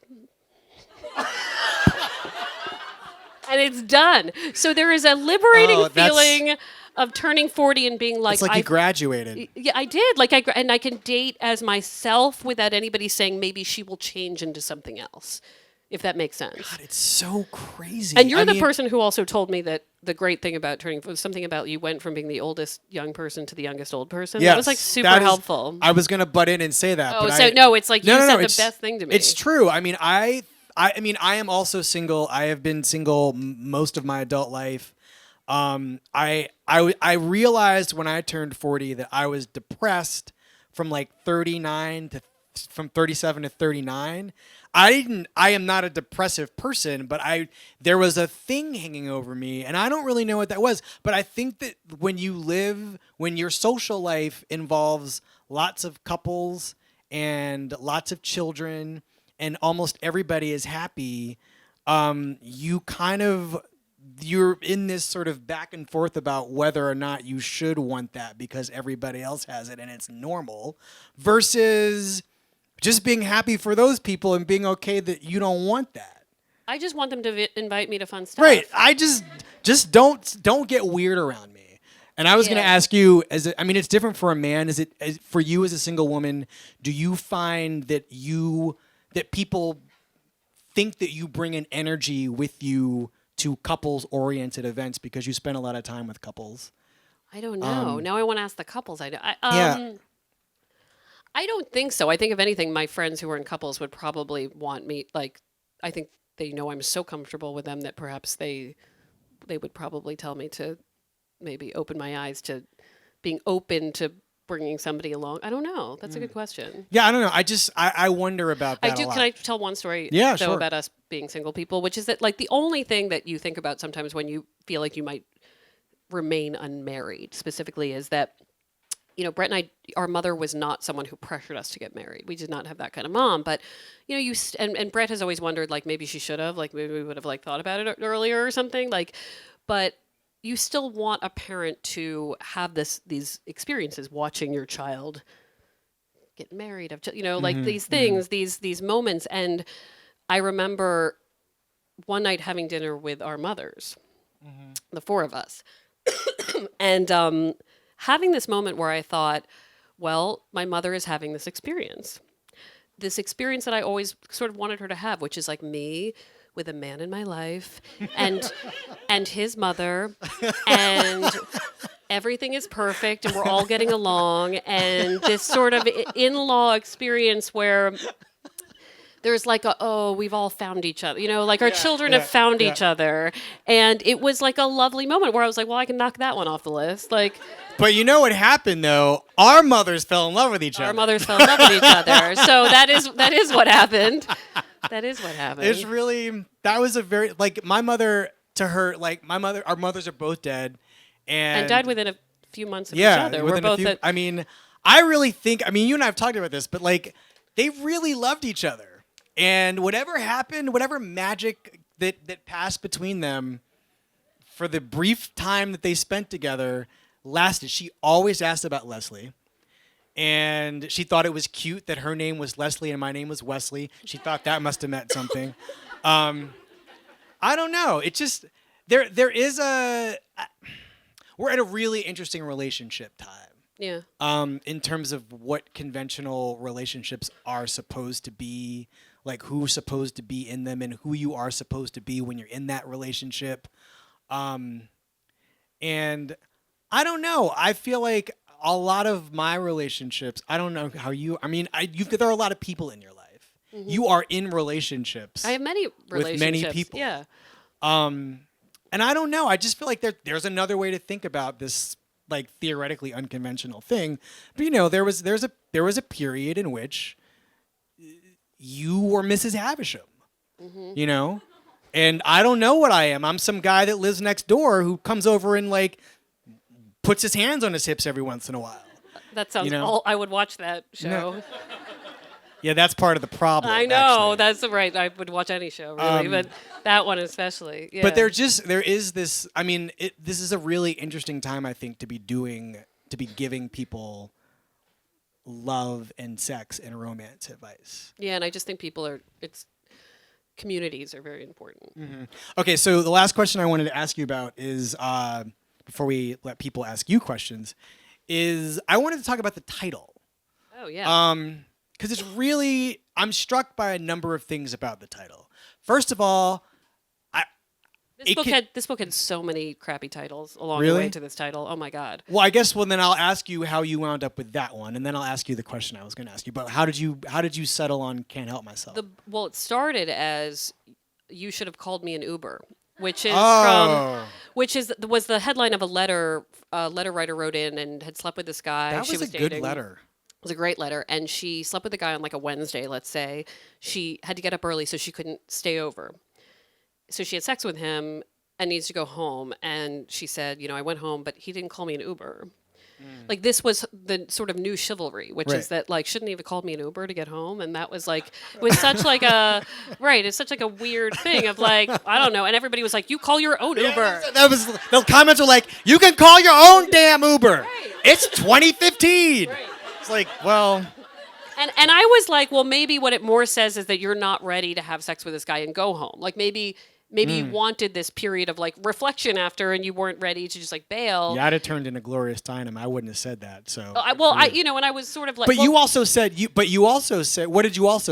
and it's done. So there is a liberating feeling of turning 40 and being like, It's like you graduated. Yeah, I did. Like and I can date as myself without anybody saying maybe she will change into something else, if that makes sense. God, it's so crazy. And you're I the mean, person who also told me that the great thing about turning was something about you went from being the oldest young person to the youngest old person. Yes, That was like super that is- helpful. I was gonna butt in and say that. Oh, but so no, it's like you said the it's- best thing to me. It's true. I mean, I mean, I am also single. I have been single most of my adult life. I realized when I turned 40 that I was depressed from like 39 to from 37 to 39. I am not a depressive person, but there was a thing hanging over me and I don't really know what that was, but I think that when your social life involves lots of couples and lots of children and almost everybody is happy, you're in this sort of back and forth about whether or not you should want that because everybody else has it and it's normal versus just being happy for those people and being okay that you don't want that. I just want them to invite me to fun stuff. Right. I just don't get weird around me. And I was going to ask you, it's different for a man. For you as a single woman, do you find that people think that you bring an energy with you to couples-oriented events because you spend a lot of time with couples? I don't know. Now I want to ask the couples. I don't think so. I think if anything, my friends who are in couples would probably want me. Like, I think they know I'm so comfortable with them that perhaps they would probably tell me to maybe open my eyes to being open to bringing somebody along. I don't know. That's a good question. Yeah, I don't know. I wonder about that. I do. A lot. Can I tell one story? Yeah, though, sure. about us being single people, which is that like the only thing that you think about sometimes when you feel like you might remain unmarried, specifically, is that Brett and I, our mother was not someone who pressured us to get married. We did not have that kind of mom. But and Brett has always wondered like maybe she should have, like maybe we would have like thought about it earlier or something like, but. You still want a parent to have these experiences, watching your child get married, like these things, these moments. And I remember one night having dinner with our mothers, the four of us, and having this moment where I thought, well, my mother is having this experience that I always sort of wanted her to have, which is like me with a man in my life and his mother, and everything is perfect and we're all getting along, and this sort of in-law experience where there's like we've all found each other, like our children have found each other. And it was like a lovely moment where I was like, well, I can knock that one off the list. Like, but you know what happened though? Our mothers fell in love with each other. Our mothers fell in love with each other. So that is what happened. That is what happened. It's really, that was a very, like my mother to her, like our mothers are both dead. And died within a few months of each other. We're both I really think, you and I have talked about this, but like they really loved each other. And whatever happened, whatever magic that passed between them for the brief time that they spent together lasted. She always asked about Leslie. And she thought it was cute that her name was Leslie and my name was Wesley. She thought that must have meant something. I don't know. It just there is we're at a really interesting relationship time. Yeah. In terms of what conventional relationships are supposed to be, like who's supposed to be in them and who you are supposed to be when you're in that relationship. And I don't know. I feel like a lot of my relationships, I don't know how you, there are a lot of people in your life. Mm-hmm. You are in relationships. I have many relationships. With many people. Yeah. And And I don't know. I just feel like there's another way to think about this like theoretically unconventional thing. But there's a period in which you were Mrs. Havisham. And I don't know what I am. I'm some guy that lives next door who comes over and like puts his hands on his hips every once in a while. That sounds I would watch that show. No. Yeah, that's part of the problem. I know, actually. That's right. I would watch any show, really, but that one especially. Yeah. But there is this. I mean, this is a really interesting time, I think, to be giving people love and sex and romance advice. Yeah, and I just think communities are very important. Mm-hmm. Okay, so the last question I wanted to ask you about is, before we let people ask you questions, is I wanted to talk about the title. Oh yeah. Because it's really, I'm struck by a number of things about the title. First of all, this book had so many crappy titles along the way to this title. Oh my God. Well, I guess then I'll ask you how you wound up with that one, and then I'll ask you the question I was going to ask you. But how did you settle on Can't Help Myself? Well, it started as You Should Have Called Me an Uber, which is was the headline of a letter writer wrote in and had slept with this guy. That was a good letter. It was a great letter, and she slept with the guy on like a Wednesday, let's say. She had to get up early so she couldn't stay over. So she had sex with him and needs to go home. And she said, I went home, but he didn't call me an Uber. Like this was the sort of new chivalry, which is that like, shouldn't he have called me an Uber to get home? And that was like, it was such like a, it's such like a weird thing of like, I don't know. And everybody was like, you call your own Uber. That was, the comments were like, you can call your own damn Uber. Right. It's 2015. Right. It's like, well. And I was like, well, maybe what it more says is that you're not ready to have sex with this guy and go home. Like maybe you wanted this period of like reflection after, and you weren't ready to just like bail. Yeah, I'd have turned into Glorious Dynam. I wouldn't have said that. So. And I was sort of like. But you also said what did you also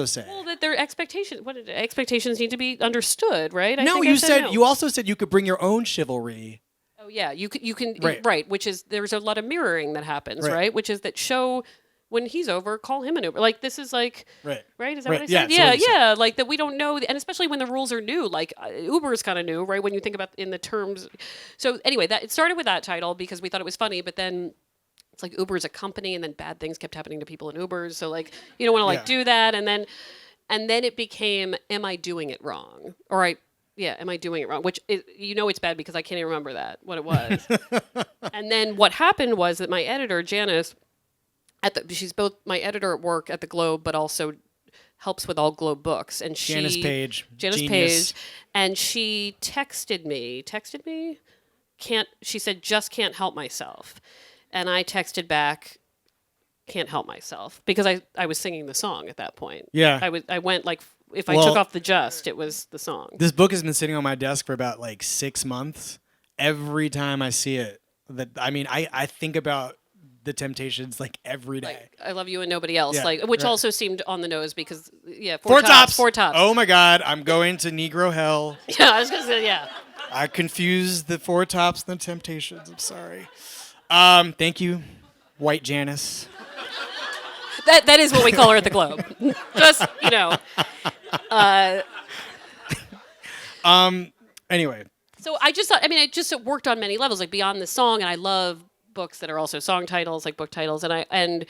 say? Well, that their expectations need to be understood, right? You also said you could bring your own chivalry. Oh yeah, you can right. Which is there's a lot of mirroring that happens, right? Which is that show. When he's over, call him an Uber. Like, this is like, right? Is that what I said? Yeah. Like, that we don't know. And especially when the rules are new, like, Uber is kind of new, right? When you think about in the terms. So, anyway, it started with that title because we thought it was funny, but then it's like Uber is a company, and then bad things kept happening to people in Ubers. So, like, you don't want to, do that. And then it became, am I doing it wrong? Am I doing it wrong? Which, it's bad because I can't even remember what it was. And then what happened was that my editor, Janice, she's both my editor at work at the Globe, but also helps with all Globe books. And Janice Page, and she texted me. She said, just can't help myself. And I texted back, can't help myself, because I was singing the song at that point. Yeah, I went like, if I took off the just, it was the song. This book has been sitting on my desk for about like 6 months. Every time I see it, I think about the Temptations like every day. Like, I Love You and Nobody Else, which also seemed on the nose because Four Tops. Oh my God, I'm going to Negro hell. Yeah, I was gonna say I confused the Four Tops and the Temptations. I'm sorry. Thank you, White Janice. That is what we call her at the Globe. Just Anyway. So I just thought. It worked on many levels, like beyond the song, and I love books that are also song titles, like book titles, and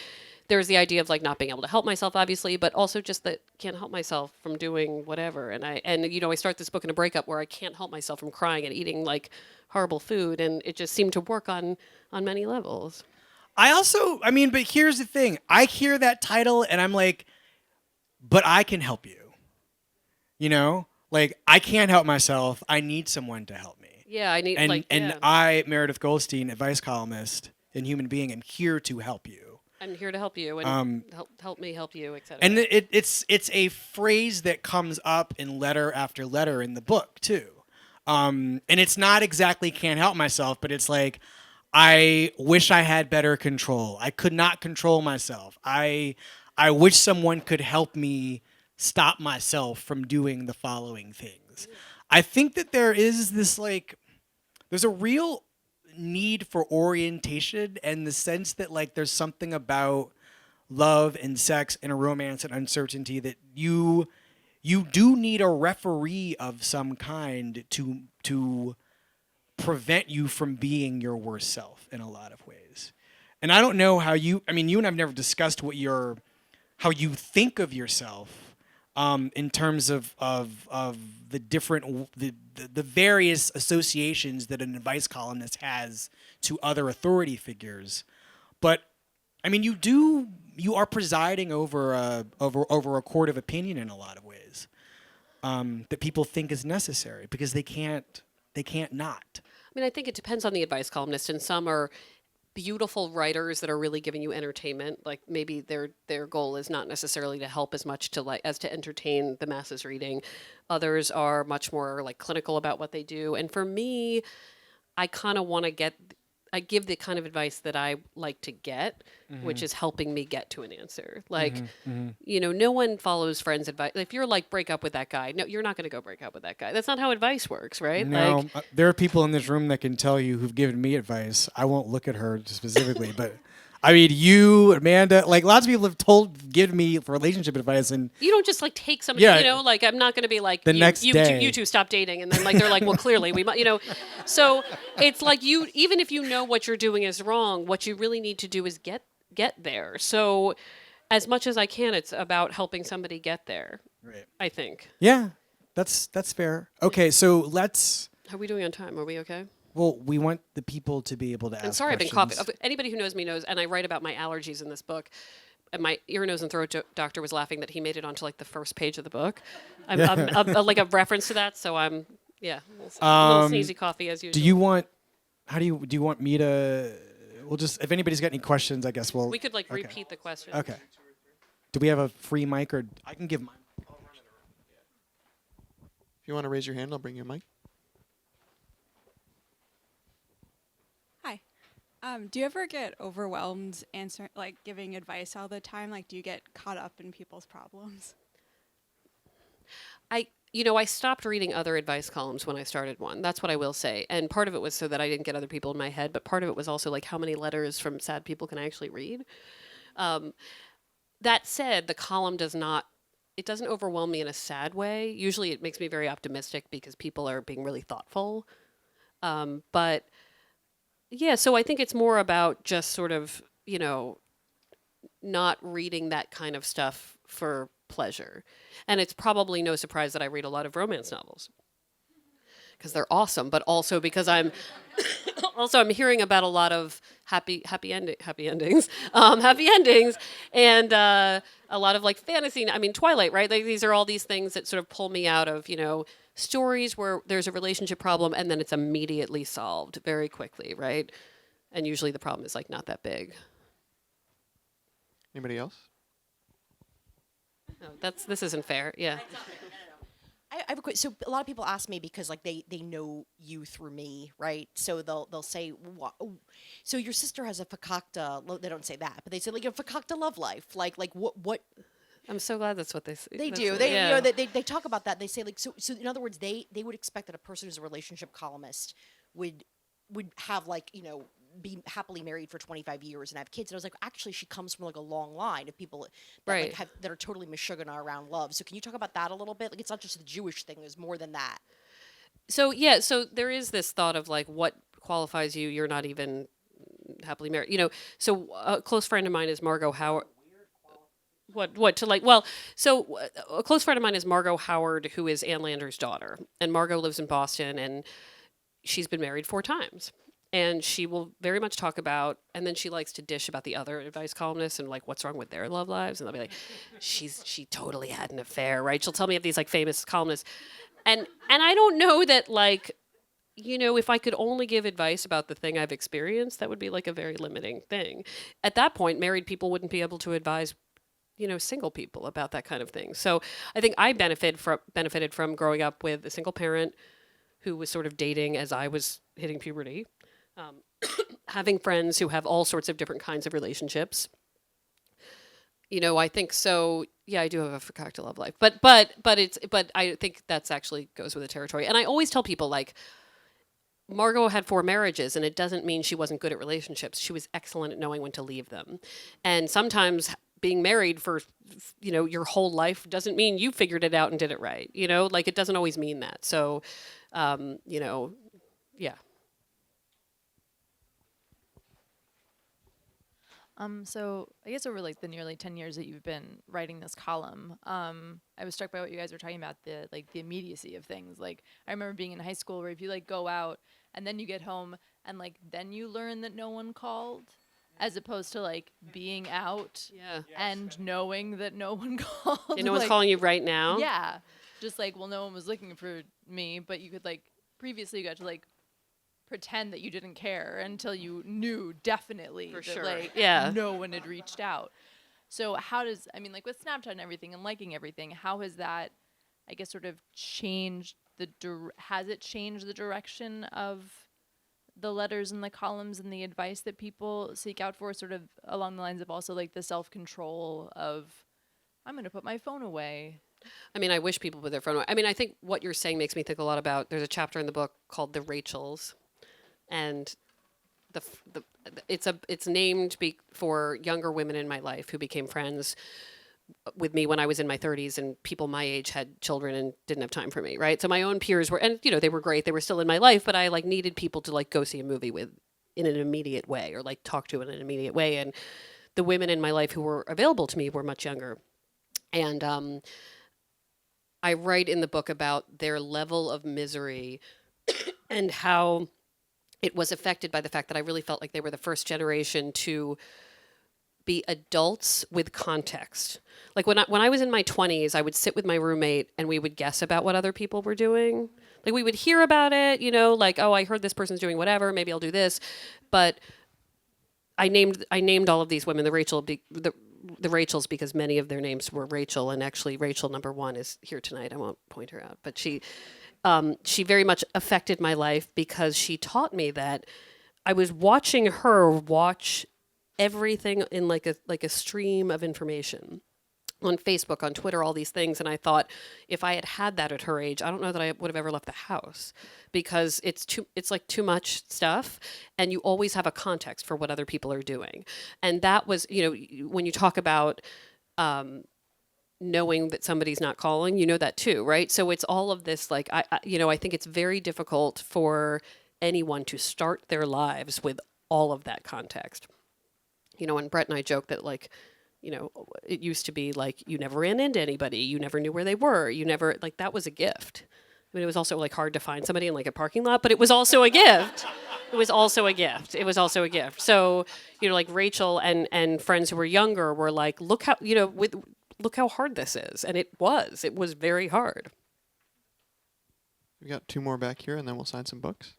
there's the idea of like not being able to help myself, obviously, but also just that can't help myself from doing whatever. And I start this book in a breakup where I can't help myself from crying and eating like horrible food, and it just seemed to work on many levels. But here's the thing. I hear that title and I'm like, but I can help you. Like I can't help myself. I need someone to help me. Yeah, I need I, Meredith Goldstein, advice columnist and human being, am here to help you. I'm here to help you and help me help you, etc. And it's a phrase that comes up in letter after letter in the book too. And it's not exactly can't help myself, but it's like I wish I had better control. I could not control myself. I wish someone could help me stop myself from doing the following things. I think that there is this there's a real need for orientation, and the sense that like there's something about love and sex and a romance and uncertainty that you do need a referee of some kind to prevent you from being your worst self in a lot of ways. And I don't know how you and I've never discussed how you think of yourself in terms of the different the various associations that an advice columnist has to other authority figures. But I mean, you are presiding over a court of opinion in a lot of ways that people think is necessary because they can't not. I mean, I think it depends on the advice columnist, and some are beautiful writers that are really giving you entertainment. Like maybe their goal is not necessarily to help as much as to entertain the masses reading. Others are much more like clinical about what they do. And for me, I kind of want to I give the kind of advice that I like to get, which is helping me get to an answer. Like, no one follows friends' advice. If you're like, break up with that guy, no, you're not going to go break up with that guy. That's not how advice works, right? No, Like, there are people in this room that can tell you who've given me advice. I won't look at her specifically, but I mean, you, Amanda, like lots of people have given me relationship advice, and you don't just like take somebody, like I'm not going to be like, next day. You two stop dating. And then like, they're like, well, clearly we might, so it's like even if you know what you're doing is wrong, what you really need to do is get there. So as much as I can, it's about helping somebody get there. Right. I think. Yeah, that's fair. Okay. So let's, how are we doing on time? Are we okay? well, we want the people to be able to ask I'm sorry, questions. I've been coughing. Anybody who knows me knows, and I write about my allergies in this book. And my ear, nose, and throat doctor was laughing that he made it onto like the first page of the book. I'm like a reference to that, so I'm a little sneezy coffee as usual. Do you want me to? We'll just, if anybody's got any questions, I guess we could like repeat the question. Okay. Do we have a free mic, or I can give mine? If you want to raise your hand, I'll bring you a mic. Hi. Do you ever get overwhelmed giving advice all the time? Like, do you get caught up in people's problems? I stopped reading other advice columns when I started one. That's what I will say. And part of it was so that I didn't get other people in my head, but part of it was also like how many letters from sad people can I actually read? That said, the column it doesn't overwhelm me in a sad way. Usually it makes me very optimistic because people are being really thoughtful. But yeah, so I think it's more about just sort of, not reading that kind of stuff for pleasure. And it's probably no surprise that I read a lot of romance novels because they're awesome, but also because I'm hearing about a lot of happy endings, and a lot of like fantasy. I mean, Twilight, right? Like, these are all these things that sort of pull me out of, stories where there's a relationship problem and then it's immediately solved very quickly, right? And usually the problem is like not that big. Anybody else? No, this isn't fair. Yeah. I have a quick. So a lot of people ask me because like they know you through me, right? So they'll say, so your sister has a fakakta. They don't say that, but they say like a fakakta love life. Like what? I'm so glad that's what they say. They do. They talk about that. They say like so in other words, they would expect that a person who's a relationship columnist would have like, be happily married for 25 years and have kids. And I was like, actually, she comes from like a long line of people that that are totally mashugana around love. So can you talk about that a little bit? Like, it's not just the Jewish thing. There's more than that. So yeah, so there is this thought of like, what qualifies you? You're not even happily married. So a close friend of mine is Margot Howard. So a close friend of mine is Margot Howard, who is Ann Lander's daughter. And Margot lives in Boston, and she's been married 4 times. And she will very much talk about, and then she likes to dish about the other advice columnists and like what's wrong with their love lives. And they'll be like, she totally had an affair, right? She'll tell me of these like famous columnists. And I don't know that like, if I could only give advice about the thing I've experienced, that would be like a very limiting thing. At that point, married people wouldn't be able to advise single people about that kind of thing. So I think I benefited from growing up with a single parent who was sort of dating as I was hitting puberty, having friends who have all sorts of different kinds of relationships. I think so. Yeah, I do have a fakakta love life, but I think that's actually goes with the territory. And I always tell people like, Margot had 4 marriages, and it doesn't mean she wasn't good at relationships. She was excellent at knowing when to leave them. And sometimes being married for, your whole life doesn't mean you figured it out and did it right. Like, it doesn't always mean that. So, yeah. So I guess over like the nearly 10 years that you've been writing this column, I was struck by what you guys were talking about, the immediacy of things. Like I remember being in high school where if you like go out and then you get home and like then you learn that no one called, as opposed to like being out and knowing that no one called. And no one's calling you right now. Yeah. Just like, well, no one was looking for me, but you could like previously you got to like pretend that you didn't care until you knew definitely For that sure. like Yeah. no one had reached out. So how does, I mean, like with Snapchat and everything and liking everything, how has that, I guess, sort of changed has it changed the direction of the letters and the columns and the advice that people seek out for, sort of along the lines of also like the self-control of, I'm going to put my phone away? I mean, I wish people put their phone away. I mean, I think what you're saying makes me think a lot about, there's a chapter in the book called The Rachels, and it's named for younger women in my life who became friends with me when I was in my 30s, and people my age had children and didn't have time for me, right? So my own peers were, and they were great. They were still in my life, but I like needed people to like go see a movie with in an immediate way, or like talk to in an immediate way. And the women in my life who were available to me were much younger. And I write in the book about their level of misery and how it was affected by the fact that I really felt like they were the first generation to be adults with context. Like when I was in my 20s, I would sit with my roommate and we would guess about what other people were doing. Like we would hear about it, like, oh, I heard this person's doing whatever, maybe I'll do this. But I named all of these women the Rachels because many of their names were Rachel, and actually Rachel number 1 is here tonight. I won't point her out, but she very much affected my life because she taught me that I was watching her watch everything in like a stream of information on Facebook, on Twitter, all these things. And I thought, if I had that at her age, I don't know that I would have ever left the house, because it's like too much stuff. And you always have a context for what other people are doing. And that was, when you talk about, knowing that somebody's not calling, that too, right? So it's all of this, like, I think it's very difficult for anyone to start their lives with all of that context. And Brett and I joke that, like, it used to be like you never ran into anybody, you never knew where they were, you never, like, that was a gift. I mean, it was also like hard to find somebody in like a parking lot, but it was also a gift. It was also a gift. So, like Rachel and friends who were younger were like, look how hard this is. And it was very hard. We got 2 more back here, and then we'll sign some books.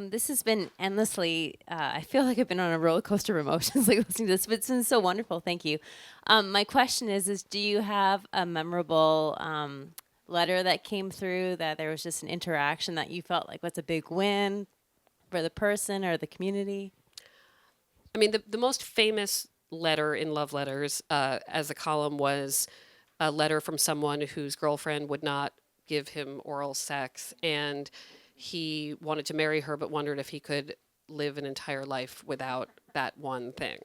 This has been endlessly, I feel like I've been on a roller coaster of emotions like listening to this, but it's been so wonderful. Thank you. My question is do you have a memorable letter that came through that there was just an interaction that you felt like was a big win for the person or the community? I mean, the most famous letter in Love Letters as a column was a letter from someone whose girlfriend would not give him oral sex, and he wanted to marry her but wondered if he could live an entire life without that one thing.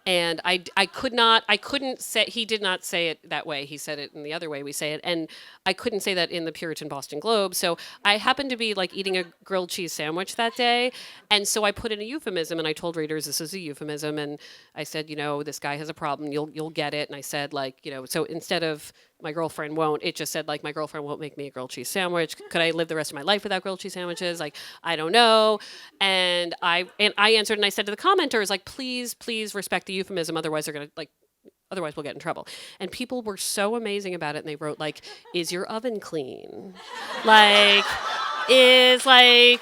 And I couldn't say, he did not say it that way. He said it in the other way we say it. And I couldn't say that in the Puritan Boston Globe. So I happened to be like eating a grilled cheese sandwich that day. And so I put in a euphemism, and I told readers this is a euphemism. And I said, this guy has a problem. You'll get it. And I said, like, so instead of my girlfriend won't, it just said, like, my girlfriend won't make me a grilled cheese sandwich. Could I live the rest of my life without grilled cheese sandwiches? Like, I don't know. And I answered, and I said to the commenters, like, please respect the euphemism. Otherwise we'll get in trouble. And people were so amazing about it. And they wrote, like, is your oven clean? Like, is like,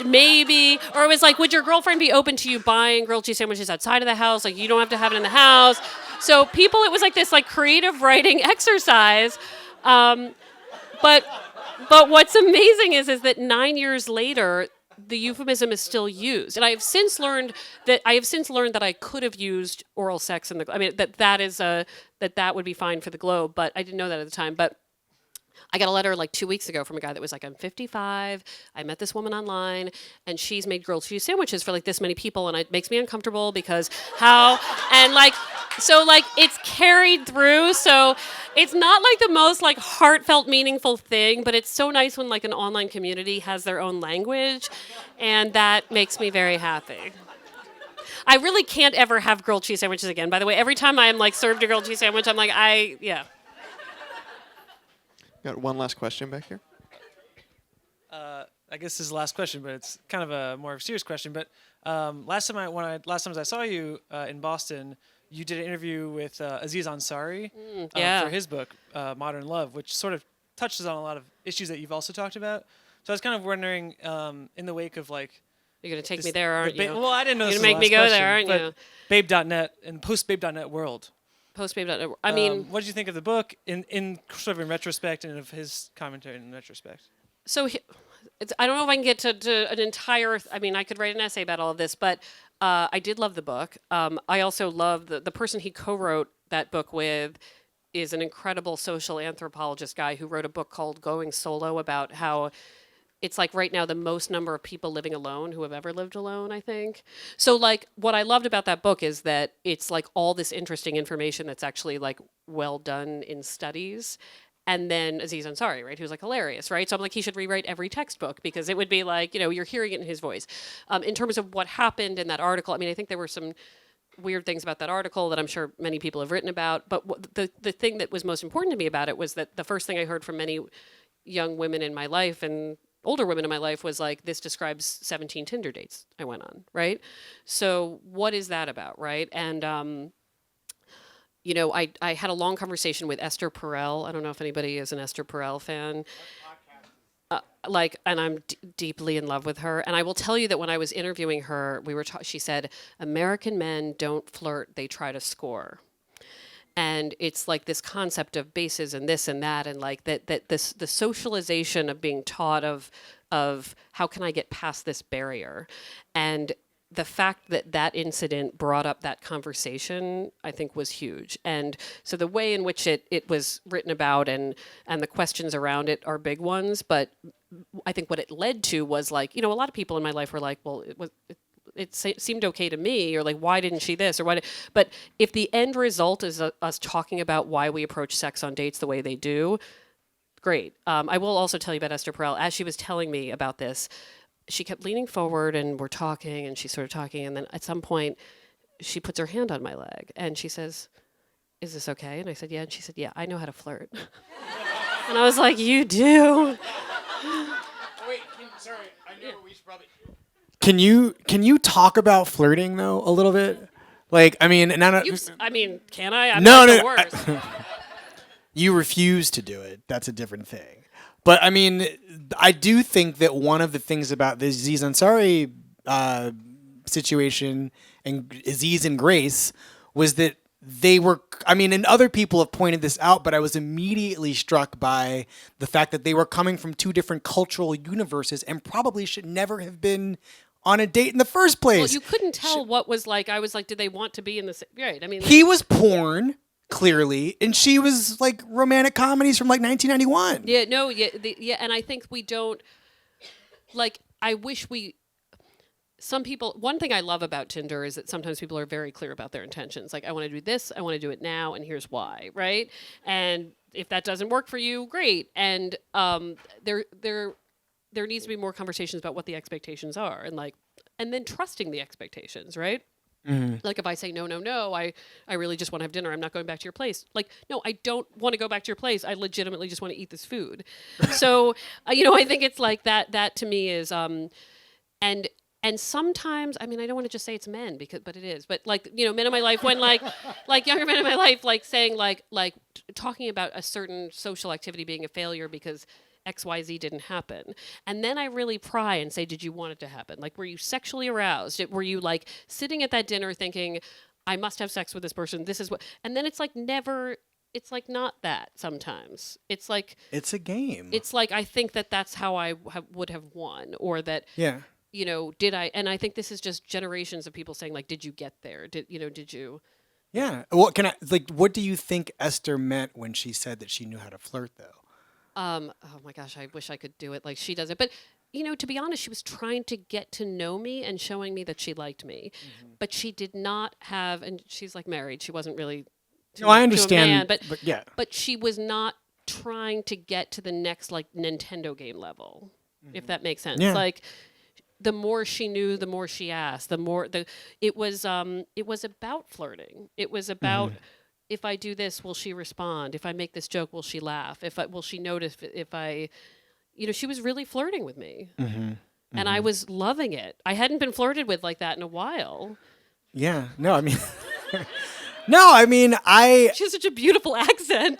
maybe, or it was like, would your girlfriend be open to you buying grilled cheese sandwiches outside of the house? Like, you don't have to have it in the house. So people, it was like this like creative writing exercise. But what's amazing is that 9 years later, the euphemism is still used. And I have since learned that I could have used oral sex in the, I mean, that would be fine for the Globe, but I didn't know that at the time. But I got a letter like 2 weeks ago from a guy that was like, I'm 55. I met this woman online, and she's made grilled cheese sandwiches for like this many people, and it makes me uncomfortable because how, and like, so like it's carried through. So it's not like the most like heartfelt, meaningful thing, but it's so nice when like an online community has their own language, and that makes me very happy. I really can't ever have grilled cheese sandwiches again. By the way, every time I am like served a grilled cheese sandwich, I'm like, yeah. Got one last question back here. I guess this is the last question, but it's kind of a more serious question. But last time I saw you in Boston, you did an interview with Aziz Ansari for his book Modern Love, which sort of touches on a lot of issues that you've also talked about. So I was kind of wondering, in the wake of like, you're gonna take me there, aren't you? Well, I didn't know. You're This gonna was make the me last go there, question, aren't you? Babe.net and post-Babe.net world. Post-Babe.net. I mean, what did you think of the book in sort of in retrospect, and of his commentary in retrospect? so I don't know if I can get to an entire. I mean, I could write an essay about all of this, but I did love the book. I also love the person he co-wrote that book with is an incredible social anthropologist guy who wrote a book called Going Solo about how it's like right now the most number of people living alone who have ever lived alone, I think. So like what I loved about that book is that it's like all this interesting information that's actually like well done in studies. And then Aziz Ansari, right, who's like hilarious, right? So I'm like, he should rewrite every textbook because it would be like, you're hearing it in his voice. In terms of what happened in that article, I mean, I think there were some weird things about that article that I'm sure many people have written about. But the thing that was most important to me about it was that the first thing I heard from many young women in my life and older women in my life was like, this describes 17 Tinder dates I went on, right? So what is that about, right? And, I had a long conversation with Esther Perel. I don't know if anybody is an Esther Perel fan. And I'm deeply in love with her. And I will tell you that when I was interviewing her, she said, American men don't flirt, they try to score. And it's like this concept of bases and this and that, and like the socialization of being taught of how can I get past this barrier, and the fact that incident brought up that conversation, I think, was huge. And so the way in which it was written about and the questions around it are big ones, but I think what it led to was like, a lot of people in my life were like, well, it seemed okay to me, or like, why didn't she this, or why? But if the end result is us talking about why we approach sex on dates the way they do, great. I will also tell you about Esther Perel. As she was telling me about this, she kept leaning forward, and we're talking, and she's sort of talking, and then at some point, she puts her hand on my leg, and she says, "Is this okay?" And I said, "Yeah." And she said, "Yeah, I know how to flirt." And I was like, "You do?" Wait, sorry. I know we should probably. Can you talk about flirting though a little bit? Like, I mean, can I? I'm no, like no. the worst. You refuse to do it. That's a different thing. But I mean, I do think that one of the things about the Aziz Ansari situation and Aziz and Grace was that they were, I mean, and other people have pointed this out, but I was immediately struck by the fact that they were coming from two different cultural universes and probably should never have been on a date in the first place. Well, you couldn't tell what was like. I was like, did they want to be in the same? Right. I mean, he was porn, clearly, and she was like romantic comedies from like 1991. Yeah, no, yeah, and I think we don't, like, I wish some people, one thing I love about Tinder is that sometimes people are very clear about their intentions. Like, I want to do this, I want to do it now, and here's why, right? And if that doesn't work for you, great. And there needs to be more conversations about what the expectations are, and then trusting the expectations, right? Mm-hmm. Like if I say, no, I really just want to have dinner. I'm not going back to your place. Like, no, I don't want to go back to your place. I legitimately just want to eat this food. So, I think it's like that to me is, and sometimes, I mean, I don't want to just say it's men but it is, but like, men in my life when like younger men in my life, like saying like talking about a certain social activity being a failure because XYZ didn't happen. And then I really pry and say, did you want it to happen? Like, were you sexually aroused? Were you like sitting at that dinner thinking, I must have sex with this person. This is what, and then it's like never, it's like not that sometimes. It's like, it's a game. It's like, I think that's how I would have won, or that, yeah. Did I, and I think this is just generations of people saying like, did you get there? Did you? Yeah. What do you think Esther meant when she said that she knew how to flirt though? Oh my gosh, I wish I could do it like she does it. But, to be honest, she was trying to get to know me and showing me that she liked me. Mm-hmm. But she did not have, and she's like married. She wasn't really I understand. Man, but yeah. But she was not trying to get to the next like Nintendo game level, if that makes sense. Yeah. Like the more she knew, the more she asked. It was about flirting. It was about if I do this, will she respond? If I make this joke, will she laugh? Will she notice if I, she was really flirting with me, and I was loving it. I hadn't been flirted with like that in a while. Yeah. No, I mean, She has such a beautiful accent.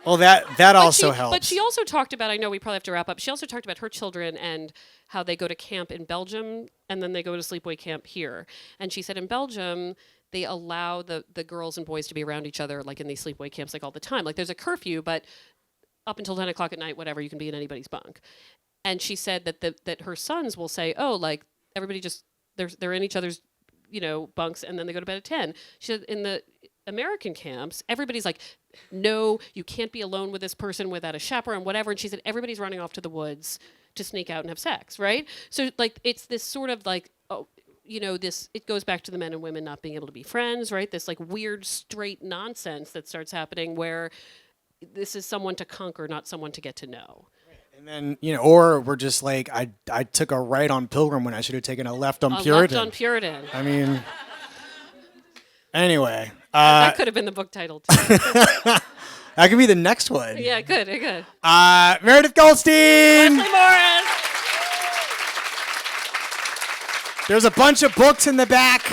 Well, that also helps. But she also talked about, I know we probably have to wrap up, she also talked about her children and how they go to camp in Belgium and then they go to sleepaway camp here. And she said in Belgium, they allow the girls and boys to be around each other like in these sleepaway camps like all the time. Like there's a curfew, but up until 10 o'clock at night, whatever, you can be in anybody's bunk. And she said that her sons will say, oh, like everybody just, they're in each other's, bunks and then they go to bed at 10. She said in the American camps, everybody's like, no, you can't be alone with this person without a chaperone, whatever. And she said, everybody's running off to the woods to sneak out and have sex, right? So, like, it's this sort of like, it goes back to the men and women not being able to be friends, right? This like weird straight nonsense that starts happening where this is someone to conquer, not someone to get to know. And then, or we're just like, I took a right on Pilgrim when I should have taken a left on Puritan. Left on Puritan. I mean, anyway. That could have been the book title, too. That could be the next one. Yeah, good. Meredith Goldstein! Wesley Morris! There's a bunch of books in the back.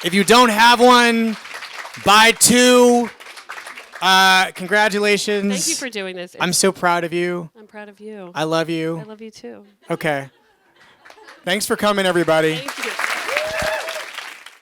If you don't have one, buy two. Congratulations. Thank you for doing this. I'm so proud of you. I'm proud of you. I love you. I love you, too. Okay. Thanks for coming, everybody. Thank you.